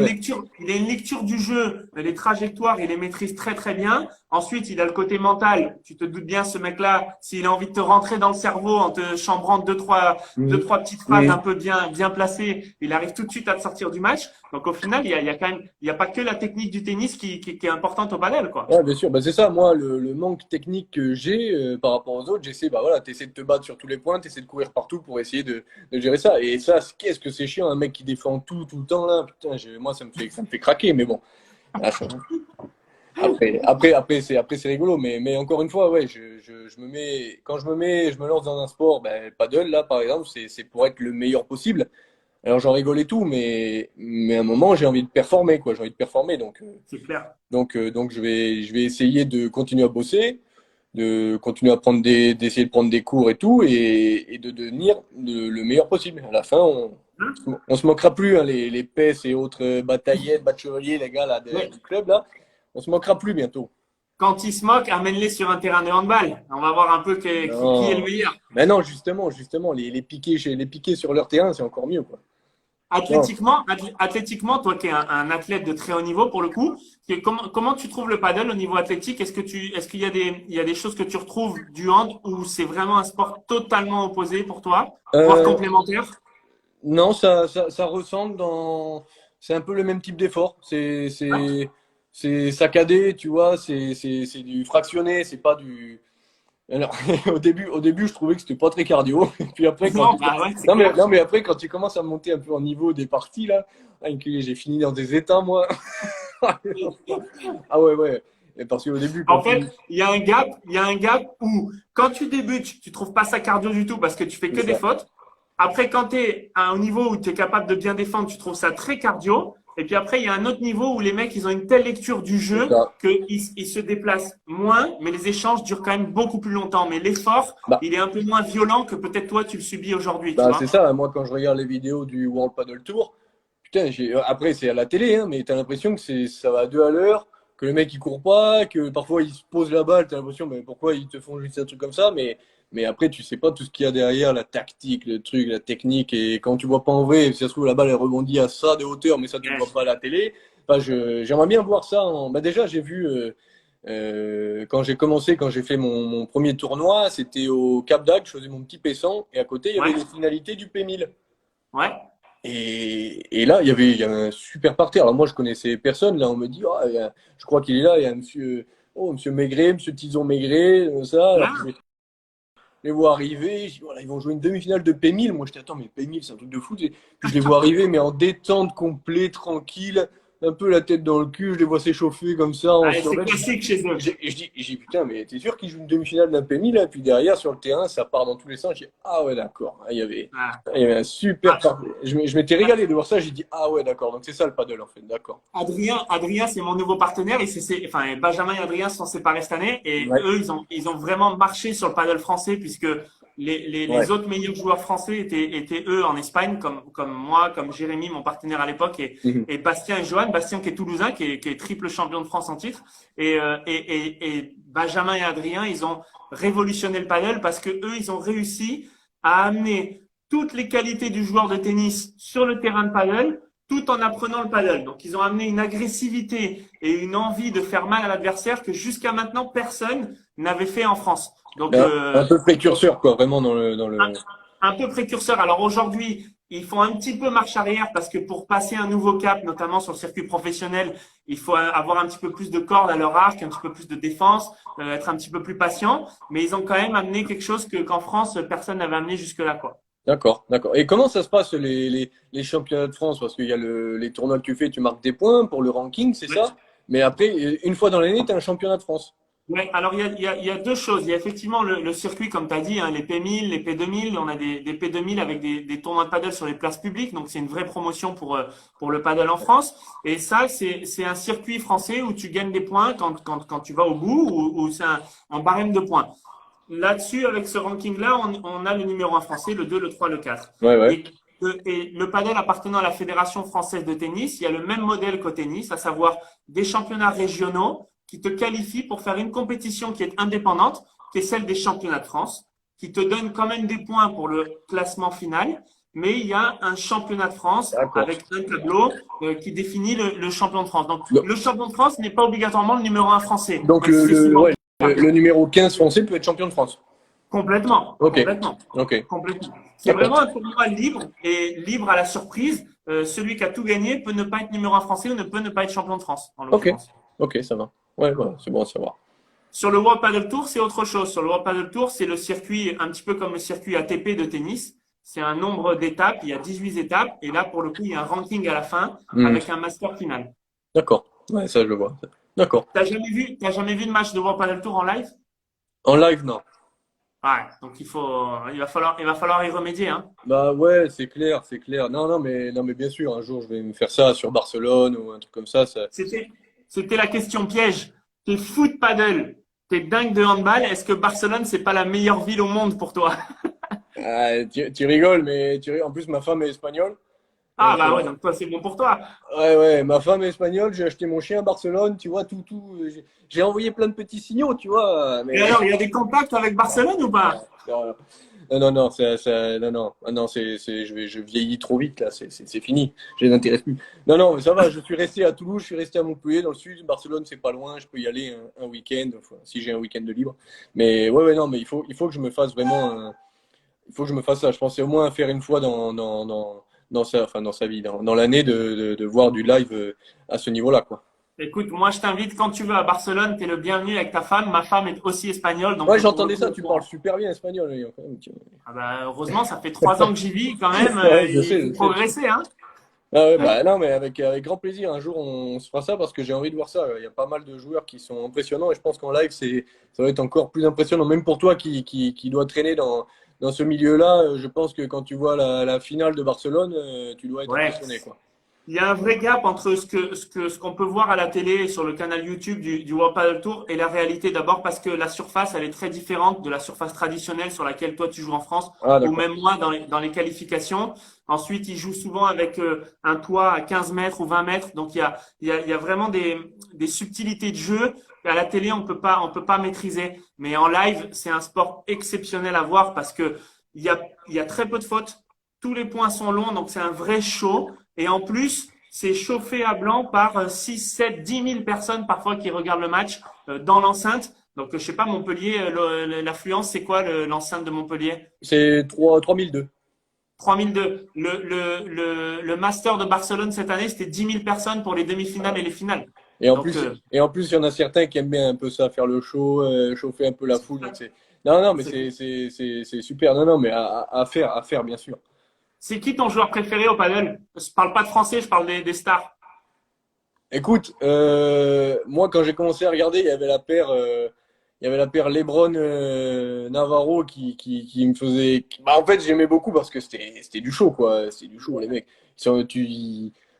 il a une lecture du jeu, les trajectoires, il les maîtrise très très bien. Ensuite, il a le côté mental. Tu te doutes bien, ce mec-là, s'il a envie de te rentrer dans le cerveau en te chambrant deux, Mhm. trois petites phrases un Mhm. peu bien placées, il arrive tout de suite à te sortir du match. Donc au final, il y a quand même, il y a pas que la technique du tennis qui est importante au padel, quoi. Ouais, bien sûr, bah, c'est ça, moi, le manque technique que j'ai par rapport aux autres, j'essaie, bah voilà, t'essaies de te battre sur tous les points, t'essaies de courir partout pour essayer de gérer ça. Et ça, qu'est-ce que c'est chiant, un mec qui défend tout le temps, là, putain, moi, ça me fait craquer, mais bon. Ah, après, c'est rigolo, mais encore une fois, ouais, je me mets, quand je me lance dans un sport, ben, paddle, là, par exemple, c'est pour être le meilleur possible. Alors, j'en rigole et tout, mais à un moment, j'ai envie de performer, quoi, j'ai envie de performer, C'est clair. donc je vais essayer de continuer à bosser, de continuer à d'essayer de prendre des cours et tout, et de devenir le meilleur possible. À la fin, Hein. on se moquera plus, hein, les PES et autres bataillettes, batchevaliers, les gars là, Mais du club, là, on se moquera plus bientôt. quand il se moque, amène-les sur un terrain de handball. On va voir un peu qui est le Non. meilleur. Mais non, justement, les piquer sur leur terrain, c'est encore mieux, quoi. Non. Athlétiquement, toi qui es un athlète de très haut niveau pour le coup, comment tu trouves le paddle au niveau athlétique? Est-ce qu'il y a il y a des choses que tu retrouves du hand ou c'est vraiment un sport totalement opposé pour toi, voire Euh, complémentaire? non, ça ressemble c'est un peu le même type d'effort. Ouais. C'est saccadé, tu vois, c'est du fractionné, c'est pas du. Alors, au début, je trouvais que c'était pas très cardio. Et puis après, Non, bah ouais, c'est non, clair. mais après, quand tu commences à monter un peu en niveau des parties, là, j'ai fini dans des états, moi. Ah ouais, ouais. Et parce qu'au début, quand En tu. fait, il y a un gap où quand tu débutes, tu trouves pas ça cardio du tout parce que tu fais C'est que des ça. fautes. Après, quand tu es à un niveau où tu es capable de bien défendre, tu trouves ça très cardio. Et puis après, il y a un autre niveau où les mecs, ils ont une telle lecture du C'est jeu ça. qu'ils se déplacent moins, mais les échanges durent quand même beaucoup plus longtemps. Mais l'effort, Bah, il est un peu moins violent que peut-être toi, tu le subis aujourd'hui, tu c'est vois. ça. Moi, quand je regarde les vidéos du World Paddle Tour, putain, après, c'est à la télé, hein, mais t'as l'impression que ça va à deux à l'heure, que le mec il court pas, que parfois il se pose la balle, t'as l'impression, mais pourquoi ils te font juste un truc comme ça, mais après, tu sais pas tout ce qu'il y a derrière, la tactique, le truc, la technique, et quand tu vois pas en vrai, si ça se trouve, la balle elle rebondit à ça de hauteur, mais ça tu le vois Yes. pas à la télé. Enfin, j'aimerais bien voir ça. Bah, déjà, j'ai vu, quand j'ai commencé, quand j'ai fait mon premier tournoi, c'était au Cap d'Agde, je faisais mon petit P100, et à côté, il y avait Ouais, les finalités du P1000. ouais. Et là, il y avait un super parterre. Alors moi, je connaissais personne. Là, on me dit, ah, je crois qu'il est là. Il y a monsieur Maigret, monsieur Tison Maigret, ça. Alors, Ah, je les vois arriver. Je dis, voilà, ils vont jouer une demi-finale de P1000. Moi, j'étais, attends, mais P1000, c'est un truc de fou. Puis je les vois arriver, mais en détente complète, tranquille, un peu la tête dans le cul. Je les vois s'échauffer comme ça, en ouais, c'est survêt. classique chez eux. Je dis, putain, mais t'es sûr qu'ils jouent une demi-finale d'un P1000 là? Puis derrière, sur le terrain, ça part dans tous les sens. Je dis, ah ouais, d'accord. Ah, Il y avait un super ah, parcours. Je m'étais régalé de voir ça. J'ai dit, ah ouais, d'accord. Donc c'est ça le paddle en fait. D'accord. Adrien, c'est mon nouveau partenaire. Enfin, Benjamin et Adrien se sont séparés cette année et Ouais, eux, ils ont vraiment marché sur le paddle français puisque ouais. les autres meilleurs joueurs français étaient eux en Espagne, comme moi, comme Jérémy, mon partenaire à l'époque, Mhm. et Bastien et Johan. Bastien qui est toulousain, qui est triple champion de France en titre. Et Benjamin et Adrien, ils ont révolutionné le paddle parce que eux, ils ont réussi à amener toutes les qualités du joueur de tennis sur le terrain de paddle tout en apprenant le paddle. Donc, ils ont amené une agressivité et une envie de faire mal à l'adversaire que jusqu'à maintenant, personne n'avait fait en France. Donc, Un peu précurseur, quoi, vraiment un, un peu précurseur. Alors aujourd'hui, ils font un petit peu marche arrière parce que pour passer un nouveau cap, notamment sur le circuit professionnel, il faut avoir un petit peu plus de cordes à leur arc, un petit peu plus de défense, être un petit peu plus patient. Mais ils ont quand même amené quelque chose qu'en France, personne n'avait amené jusque-là, quoi. D'accord, d'accord. Et comment ça se passe les championnats de France? Parce qu'il y a les tournois que tu fais, tu marques des points pour le ranking, c'est Ouais. ça? Mais après, une fois dans l'année, tu as un championnat de France. Ouais, alors il y a deux choses. Il y a effectivement le circuit, comme tu as dit, hein, les P1000, les P2000. On a des P2000 avec des tournois de paddle sur les places publiques. Donc, c'est une vraie promotion pour le paddle en France. Et ça, c'est un circuit français où tu gagnes des points quand tu vas au bout ou c'est un barème de points. Là-dessus, avec ce ranking-là, on a le numéro 1 français, le 2, le 3, le 4. Ouais, ouais. Et le paddle appartenant à la Fédération française de tennis, il y a le même modèle qu'au tennis, à savoir des championnats régionaux qui te qualifient pour faire une compétition qui est indépendante, qui est celle des championnats de France, qui te donne quand même des points pour le classement final, mais il y a un championnat de France D'accord. avec un tableau qui définit le champion de France. Donc, Donc, le champion de France n'est pas obligatoirement le numéro 1 français, donc même si c'est souvent ouais, le numéro 15 français peut être champion de France. complètement, Ok, complètement, ok, complètement. C'est d'accord. vraiment un tournoi libre et libre à la surprise. Celui qui a tout gagné peut ne pas être numéro 1 français ou ne peut ne pas être champion de France, en Ok, l'occurrence. ok, ça va. Ouais, ouais, c'est bon à savoir. Sur le World Padel Tour, c'est autre chose. Sur le World Padel Tour, c'est le circuit un petit peu comme le circuit ATP de tennis. C'est un nombre d'étapes, il y a 18 étapes, et là, pour le coup, il y a un ranking à la fin Hmm, avec un master final. d'accord. Ouais, ça, je le vois. D'accord. T'as jamais vu de match de World Padel Tour en live? En live, non. Ouais, donc il va falloir y remédier, hein. Bah ouais, c'est clair, c'est clair. Non, mais bien sûr, un jour, je vais me faire ça sur Barcelone ou un truc comme ça. C'était, c'était la question piège. T'es foot paddle, t'es dingue de handball. Est-ce que Barcelone, c'est pas la meilleure ville au monde pour toi? Ah, tu rigoles, mais en plus, ma femme est espagnole. Ah, Donc, bah ouais, donc toi, c'est bon pour toi. ouais, ouais, ma femme est espagnole, j'ai acheté mon chien à Barcelone, tu vois, j'ai envoyé plein de petits signaux, tu vois, Et mais alors, il y a des contacts avec Barcelone ou pas? non, non, non, non, ah non, je vieillis trop vite là, c'est fini, je les intéresse plus. Non, non, mais ça va, je suis resté à Toulouse, je suis resté à Montpellier, dans le sud, Barcelone, c'est pas loin, je peux y aller un week-end, enfin, si j'ai un week-end de libre. Mais ouais, ouais, non, mais il faut que je me fasse vraiment, il faut que je me fasse ça. Je pensais au moins faire une fois dans sa vie, dans l'année, de voir du live à ce niveau-là, quoi. Écoute, moi, je t'invite quand tu veux à Barcelone, tu es le bienvenu avec ta femme. Ma femme est aussi espagnole, donc Ouais, pour le j'entendais ça, coup, tu parles super bien espagnol, Lilian, quand même. ah bah, heureusement, ça fait 3 ans que j'y vis quand même. Ouais, Il faut je sais. progresser, hein. Ah ouais, bah non, mais avec grand plaisir. Un jour, on se fera ça parce que j'ai envie de voir ça. Il y a pas mal de joueurs qui sont impressionnants et je pense qu'en live, ça va être encore plus impressionnant. Même pour toi qui doit traîner dans ce milieu-là, je pense que quand tu vois la finale de Barcelone, tu dois être Ouais. impressionné, quoi. Il y a un vrai gap entre ce qu'on peut voir à la télé et sur le canal YouTube du World Padel Tour et la réalité. D'abord parce que la surface, elle est très différente de la surface traditionnelle sur laquelle toi tu joues en France Ah, ou d'accord. même moi dans les qualifications. Ensuite, ils jouent souvent avec un toit à 15 mètres ou 20 mètres. Donc, il y a vraiment des subtilités de jeu qu'à la télé, on peut pas maîtriser. Mais en live, c'est un sport exceptionnel à voir parce que il y a très peu de fautes. Tous les points sont longs, donc c'est un vrai show. Et en plus, c'est chauffé à blanc par 6, 7, 10 000 personnes parfois qui regardent le match dans l'enceinte. Donc, je sais pas, Montpellier, l'affluence, c'est quoi l'enceinte de Montpellier? C'est 3002. 3002. Le Master de Barcelone cette année, c'était 10 000 personnes pour les demi-finales et les finales. Et en Donc, plus, il y en a certains qui aiment bien un peu ça, faire le show, chauffer un peu la foule. Donc non, non, mais c'est c'est super. Non, non, mais à faire, bien sûr. c'est qui ton joueur préféré au paddle? Je parle pas de français, je parle des stars. Écoute, moi, quand j'ai commencé à regarder, il y avait la paire LeBron Navarro qui me faisait. Bah, en fait, j'aimais beaucoup parce que c'était du show, quoi. C'était du show, les mecs.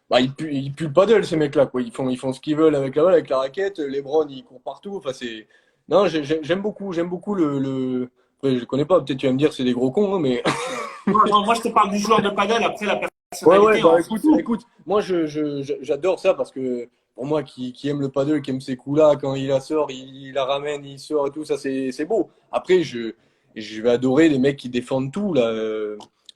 Bah, ils puent le paddle, ces mecs-là, quoi. Ils font ce qu'ils veulent avec la balle, avec la raquette. LeBron, il court partout. Enfin, c'est. Non, j'aime beaucoup le. Après, je le connais pas. Peut-être tu vas me dire c'est des gros cons, hein, mais. Non, non, moi je te parle du joueur de paddle. Après la Ouais, ouais, personnalité, bah on s'en écoute, fout. écoute, moi j'adore ça parce que pour moi qui aime le paddle, qui aime ces coups-là, quand il la sort, il la ramène, il sort et tout, ça c'est beau. Après, je vais adorer les mecs qui défendent tout, là.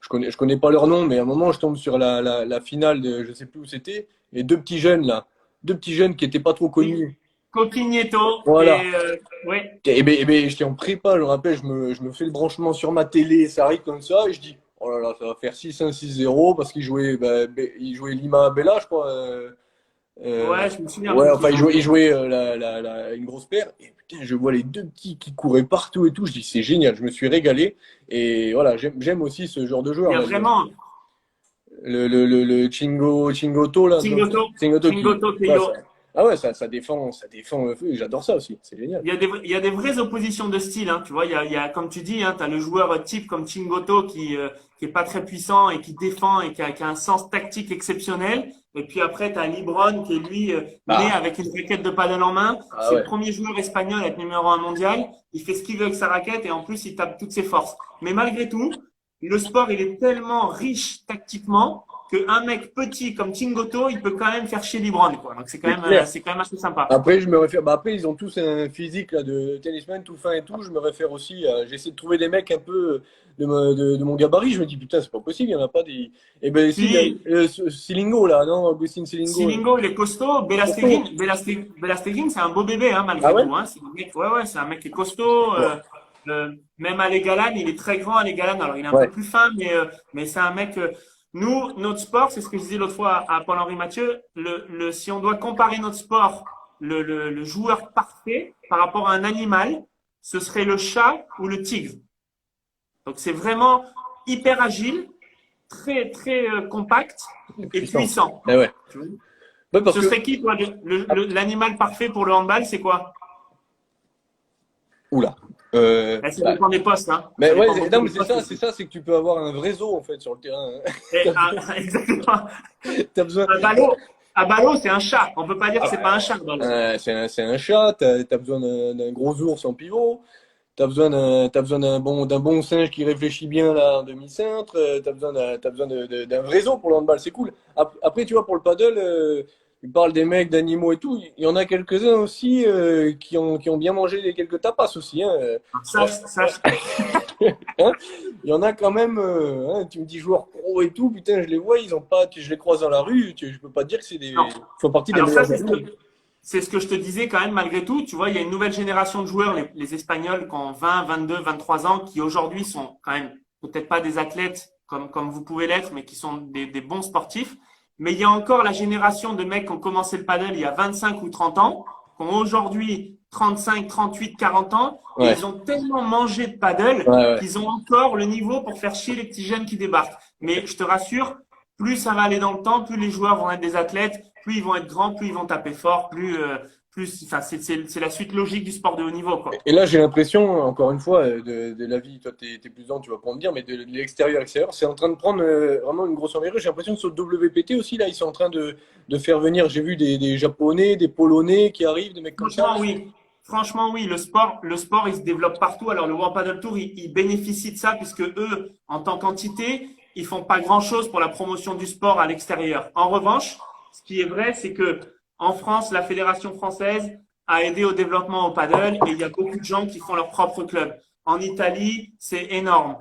Je connais pas leur nom, mais à un moment, je tombe sur la finale de je sais plus où c'était, et deux petits jeunes là, deux petits jeunes qui étaient pas trop Oui. connus. Coquinetto. Voilà. Et, ouais. J'étais en prépa, je me rappelle, je me fais le branchement sur ma télé, ça arrive comme ça, et je dis, oh là là, ça va faire 6-1, 6-0, parce il jouait Lima Bella, je crois. Ouais, je me souviens Ouais, plus enfin, qu'ils ont. il jouait une grosse paire. Et putain, je vois les deux petits qui couraient partout et tout. Je dis, c'est génial, je me suis régalé. Et voilà, j'aime aussi ce genre de Il joueur, y a là. vraiment Le Chingoto, là. Donc, Chingoto, Chingoto qui. Chingoto Ouais, Keio. ah ouais, ça défend le feu. J'adore ça aussi. C'est génial. Il y a des vraies oppositions de style, hein. Tu vois, il y a, comme tu dis, hein, tu as le joueur type comme Chingoto qui est pas très puissant et qui défend et qui a un sens tactique exceptionnel. Et puis après, tu as Libron qui est lui né Ah, avec une raquette de paddle en main. ah C'est le ouais. premier joueur espagnol à être numéro 1 mondial. Il fait ce qu'il veut avec sa raquette et en plus, il tape toutes ses forces. Mais malgré tout, le sport, il est tellement riche tactiquement qu'un mec petit comme Chingoto, il peut quand même faire chier Libron, quoi. Donc C'est clair. c'est quand même assez sympa. Après, je me réfère. Bah après, ils ont tous un physique là, de tennisman tout fin et tout. Je me réfère aussi à. J'essaie de trouver des mecs un peu de mon gabarit. Je me dis, putain, c'est pas possible, il n'y en a pas des. Et ben, si, il y a Si, Silingo là, non, Augustin Silingo. Silingo, il est costaud. Belasteguin, c'est un beau bébé, hein, Ah malgré ouais? tout. Hein. C'est un mec, ouais, c'est un mec qui est costaud. Même Ale Galan, il est très grand, Ale Galan. Alors, il est un peu Ouais. plus fin, mais c'est un mec. Nous, notre sport, c'est ce que je disais l'autre fois à Paul-Henri Mathieu. Si on doit comparer notre sport, le joueur parfait par rapport à un animal, ce serait le chat ou le tigre. Donc, c'est vraiment hyper agile, très, très compact et Puissant. puissant. Eh ouais. Tu vois. Ouais, parce Ce que. serait qui, toi, l'animal parfait pour le handball, c'est quoi? Oula. Ça Bah, dépend des postes, hein. mais Ça ouais, dépend beaucoup non, mais des postes aussi. c'est que tu peux avoir un vrai zoo en fait sur le terrain. Exactement. T'as besoin. Un ballot, c'est un chat. On peut pas dire que c'est pas un chat, un ballot. C'est un chat, t'as besoin d'un gros ours en pivot, t'as besoin d'un bon singe qui réfléchit bien là en demi-cintre, t'as besoin d'un vrai zoo pour le handball, c'est cool. Après, tu vois, pour le paddle, tu parles des mecs, d'animaux et tout, il y en a quelques-uns aussi qui ont bien mangé quelques tapas aussi. Hein. Ça, Hein, il y en a quand même, hein, tu me dis joueurs pro et tout, putain, je les vois, ils ont pas, je les croise dans la rue, je peux pas dire que ils non. font partie des Alors ça, meilleurs joueurs. c'est ce que je te disais quand même, malgré tout. Tu vois, il y a une nouvelle génération de joueurs, les Espagnols, qui ont 20, 22, 23 ans, qui aujourd'hui sont quand même peut-être pas des athlètes comme vous pouvez l'être, mais qui sont des bons sportifs. Mais il y a encore la génération de mecs qui ont commencé le paddle il y a 25 ou 30 ans, qui ont aujourd'hui 35, 38, 40 ans, et Ouais, ils ont tellement mangé de paddle ouais, ouais. qu'ils ont encore le niveau pour faire chier les petits jeunes qui débarquent. Mais je te rassure, plus ça va aller dans le temps, plus les joueurs vont être des athlètes, plus ils vont être grands, plus ils vont taper fort, enfin, c'est la suite logique du sport de haut niveau, quoi. Et là, j'ai l'impression, encore une fois, de la vie, toi, t'es plus dedans, tu vas pas me dire, mais de l'extérieur, c'est en train de prendre vraiment une grosse envergure. J'ai l'impression que sur le WPT aussi, là, ils sont en train de faire venir, j'ai vu des Japonais, des Polonais qui arrivent, des mecs comme ça. Franchement, oui. Franchement, oui. Le sport, il se développe partout. Alors, le World Paddle Tour, il bénéficie de ça puisque eux, en tant qu'entité, ils font pas grand-chose pour la promotion du sport à l'extérieur. En revanche, ce qui est vrai, c'est que en France, la Fédération française a aidé au développement au paddle et il y a beaucoup de gens qui font leur propre club. En Italie, c'est énorme.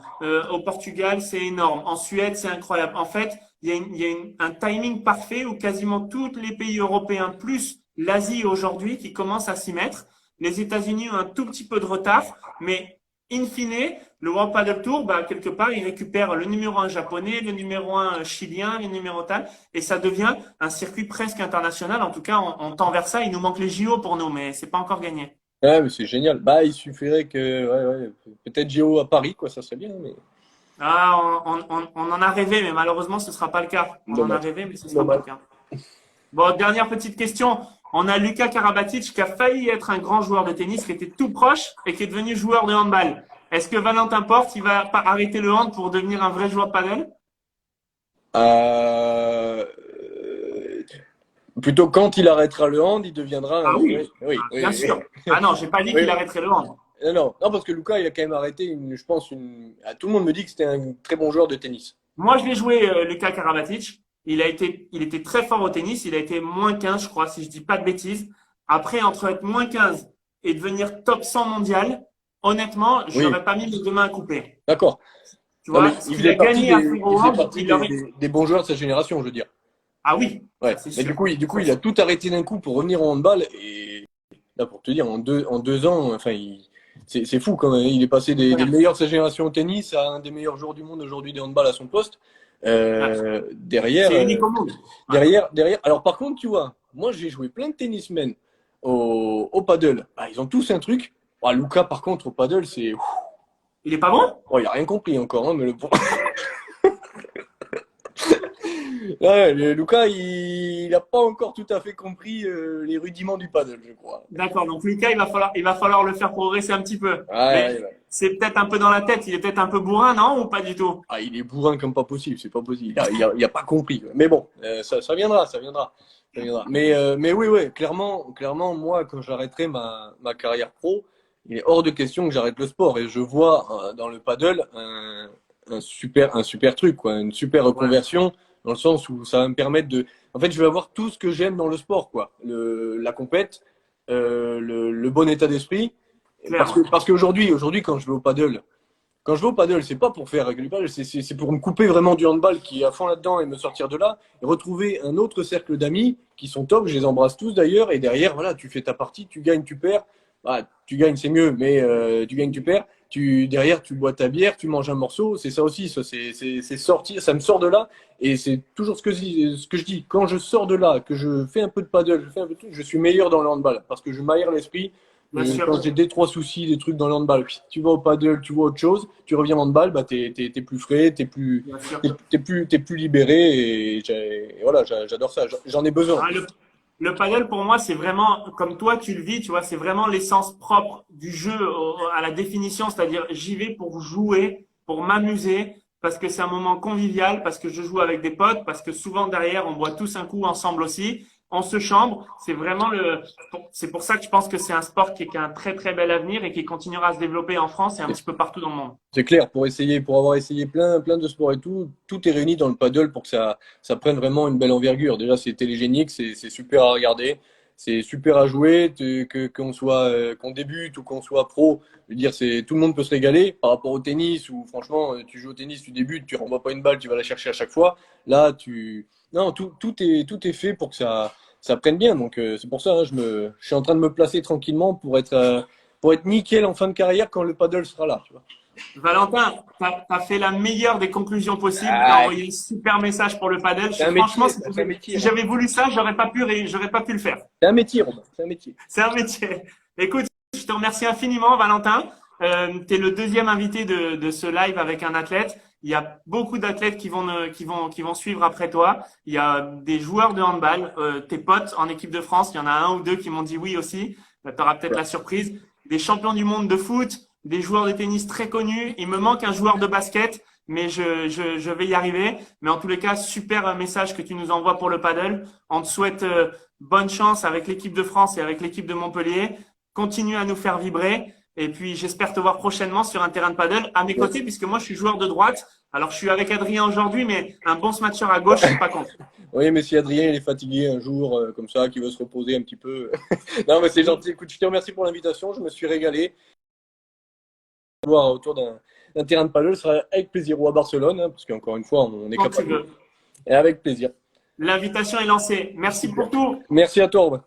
Au Portugal, c'est énorme. En Suède, c'est incroyable. En fait, il y a un timing parfait où quasiment tous les pays européens, plus l'Asie aujourd'hui, qui commencent à s'y mettre. Les États-Unis ont un tout petit peu de retard, mais in fine, le World Paddle Tour, bah, quelque part, il récupère le numéro 1 japonais, le numéro 1 chilien, le numéro tal, et ça devient un circuit presque international. En tout cas, on tend vers ça. Il nous manque les JO pour nous, mais c'est pas encore gagné. Ouais, mais c'est génial. Bah, il suffirait que, ouais, peut-être Géo à Paris, quoi, ça serait bien, mais Ah, on en a rêvé, mais malheureusement, ce sera pas le cas. On en a dommage. rêvé, mais ce sera pas le Dommage. cas. Bon, dernière petite question. On a Luka Karabatic qui a failli être un grand joueur de tennis, qui était tout proche et qui est devenu joueur de handball. Est-ce que Valentin Porte, il va pas arrêter le hand pour devenir un vrai joueur de paddle? Euh, Plutôt quand il arrêtera le hand, il deviendra Ah oui, oui, oui, oui, bien sûr. Ah non, j'ai pas dit oui. qu'il arrêterait le hand. Non, parce que Lucas, il a quand même arrêté, je pense, tout le monde me dit que c'était un très bon joueur de tennis. Moi, je l'ai joué, Luka Karabatic. Il était très fort au tennis. Il a été moins 15, je crois, si je dis pas de bêtises. Après, entre être moins 15 et devenir top 100 mondial, honnêtement, je Oui, n'aurais pas mis les deux mains à couper. d'accord. Tu Non, mais vois, ce qu'il a gagné à faire il au faisait hand, partie il aurait. des bons joueurs de sa génération, je veux dire. Ah oui, ça Ouais. c'est Mais sûr. du coup, Ça, il a tout arrêté d'un coup pour revenir au handball. Et Là, pour te dire, en 2 ans, enfin, c'est fou quand même. Il est passé des meilleurs de sa génération au tennis à un des meilleurs joueurs du monde aujourd'hui de handball à son poste. Ouais. Derrière, C'est unique au monde. Ouais. derrière. Alors par contre, tu vois, moi j'ai joué plein de tennismen au paddle. Ah, ils ont tous un truc. Ah, Lucas, par contre, au paddle, c'est. Il est pas bon? Bon, il a rien compris encore, hein, mais le. Ouais, Lucas, il n'a pas encore tout à fait compris les rudiments du paddle, je crois. D'accord. Donc Lucas, il va falloir le faire progresser un petit peu. Ouais, Mais ouais. c'est peut-être un peu dans la tête. Il est peut-être un peu bourrin, non? Ou pas du tout? Ah, il est bourrin comme pas possible, c'est pas possible. Il a pas compris, quoi. Mais bon, ça viendra, ça viendra. Ça viendra. Mais oui, ouais, clairement, moi, quand j'arrêterai ma carrière pro, il est hors de question que j'arrête le sport. Et je vois dans le paddle un super truc, quoi, une super Ouais, reconversion, dans le sens où ça va me permettre de. En fait, je vais avoir tout ce que j'aime dans le sport, quoi. La compète, le bon état d'esprit. clair. Ouais. Parce qu'aujourd'hui, quand je vais au paddle, c'est pas pour faire du paddle, c'est pour me couper vraiment du handball qui est à fond là-dedans et me sortir de là et retrouver un autre cercle d'amis qui sont top, je les embrasse tous d'ailleurs et derrière, voilà, tu fais ta partie, tu gagnes, tu perds. Bah, tu gagnes, c'est mieux, mais tu gagnes, tu perds. Derrière, tu bois ta bière, tu manges un morceau, c'est ça aussi, ça, c'est sortir, ça me sort de là et c'est toujours ce que je dis. Quand je sors de là, que je fais un peu de paddle, je fais un peu de truc, je suis meilleur dans le handball parce que je m'aère l'esprit. Bien sûr. Quand j'ai des trois soucis, des trucs dans le handball, tu vas au paddle, tu vois autre chose, tu reviens en handball, bah t'es plus frais, Bien sûr. t'es plus libéré et voilà, j'adore ça, j'en ai besoin. Ah, le paddle, pour moi, c'est vraiment, comme toi, tu le vis, tu vois, c'est vraiment l'essence propre du jeu à la définition, c'est-à-dire j'y vais pour jouer, pour m'amuser, parce que c'est un moment convivial, parce que je joue avec des potes, parce que souvent derrière, on boit tous un coup ensemble aussi, on se chambre. C'est vraiment c'est pour ça que je pense que c'est un sport qui a un très très bel avenir et qui continuera à se développer en France et un petit peu partout dans le monde. C'est clair, pour avoir essayé plein de sports et tout est réuni dans le paddle pour que ça prenne vraiment une belle envergure. Déjà, c'est télégénique, c'est super à regarder, c'est super à jouer, qu'on débute ou qu'on soit pro. Je veux dire, tout le monde peut se régaler par rapport au tennis où franchement, tu joues au tennis, tu débutes, tu renvoies pas une balle, tu vas la chercher à chaque fois. Là, non, tout est fait pour que ça prenne bien. Donc, c'est pour ça, hein, je suis en train de me placer tranquillement pour être nickel en fin de carrière quand le paddle sera là, tu vois. Valentin, tu as fait la meilleure des conclusions possibles. Tu as Ah, envoyé un super message pour le paddle. c'est un Franchement, métier, c'est un métier, si Romain. j'avais voulu ça, j'aurais pas pu le faire. C'est un métier, Romain. C'est un métier. C'est un métier. Écoute, je te remercie infiniment, Valentin. Tu es le deuxième invité de ce live avec un athlète. Il y a beaucoup d'athlètes qui vont suivre après toi. Il y a des joueurs de handball, tes potes en équipe de France. Il y en a un ou deux qui m'ont dit oui aussi. Tu auras peut-être la surprise. Des champions du monde de foot, des joueurs de tennis très connus. Il me manque un joueur de basket, mais je vais y arriver. Mais en tous les cas, super message que tu nous envoies pour le paddle. On te souhaite bonne chance avec l'équipe de France et avec l'équipe de Montpellier. Continue à nous faire vibrer. Et puis, j'espère te voir prochainement sur un terrain de paddle à mes côtés, puisque moi, je suis joueur de droite. Alors, je suis avec Adrien aujourd'hui, mais un bon smatcher à gauche, je suis pas contre. Oui, mais si Adrien il est fatigué un jour, comme ça, qui veut se reposer un petit peu. Non, mais c'est gentil. Écoute, je te remercie pour l'invitation. Je me suis régalé. Voir autour d'un terrain de paddle sera avec plaisir ou à Barcelone, hein, parce qu'encore une fois, on est Quand tu capable. veux. Et avec plaisir. L'invitation est lancée. Merci pour tout. Merci à toi, Robin.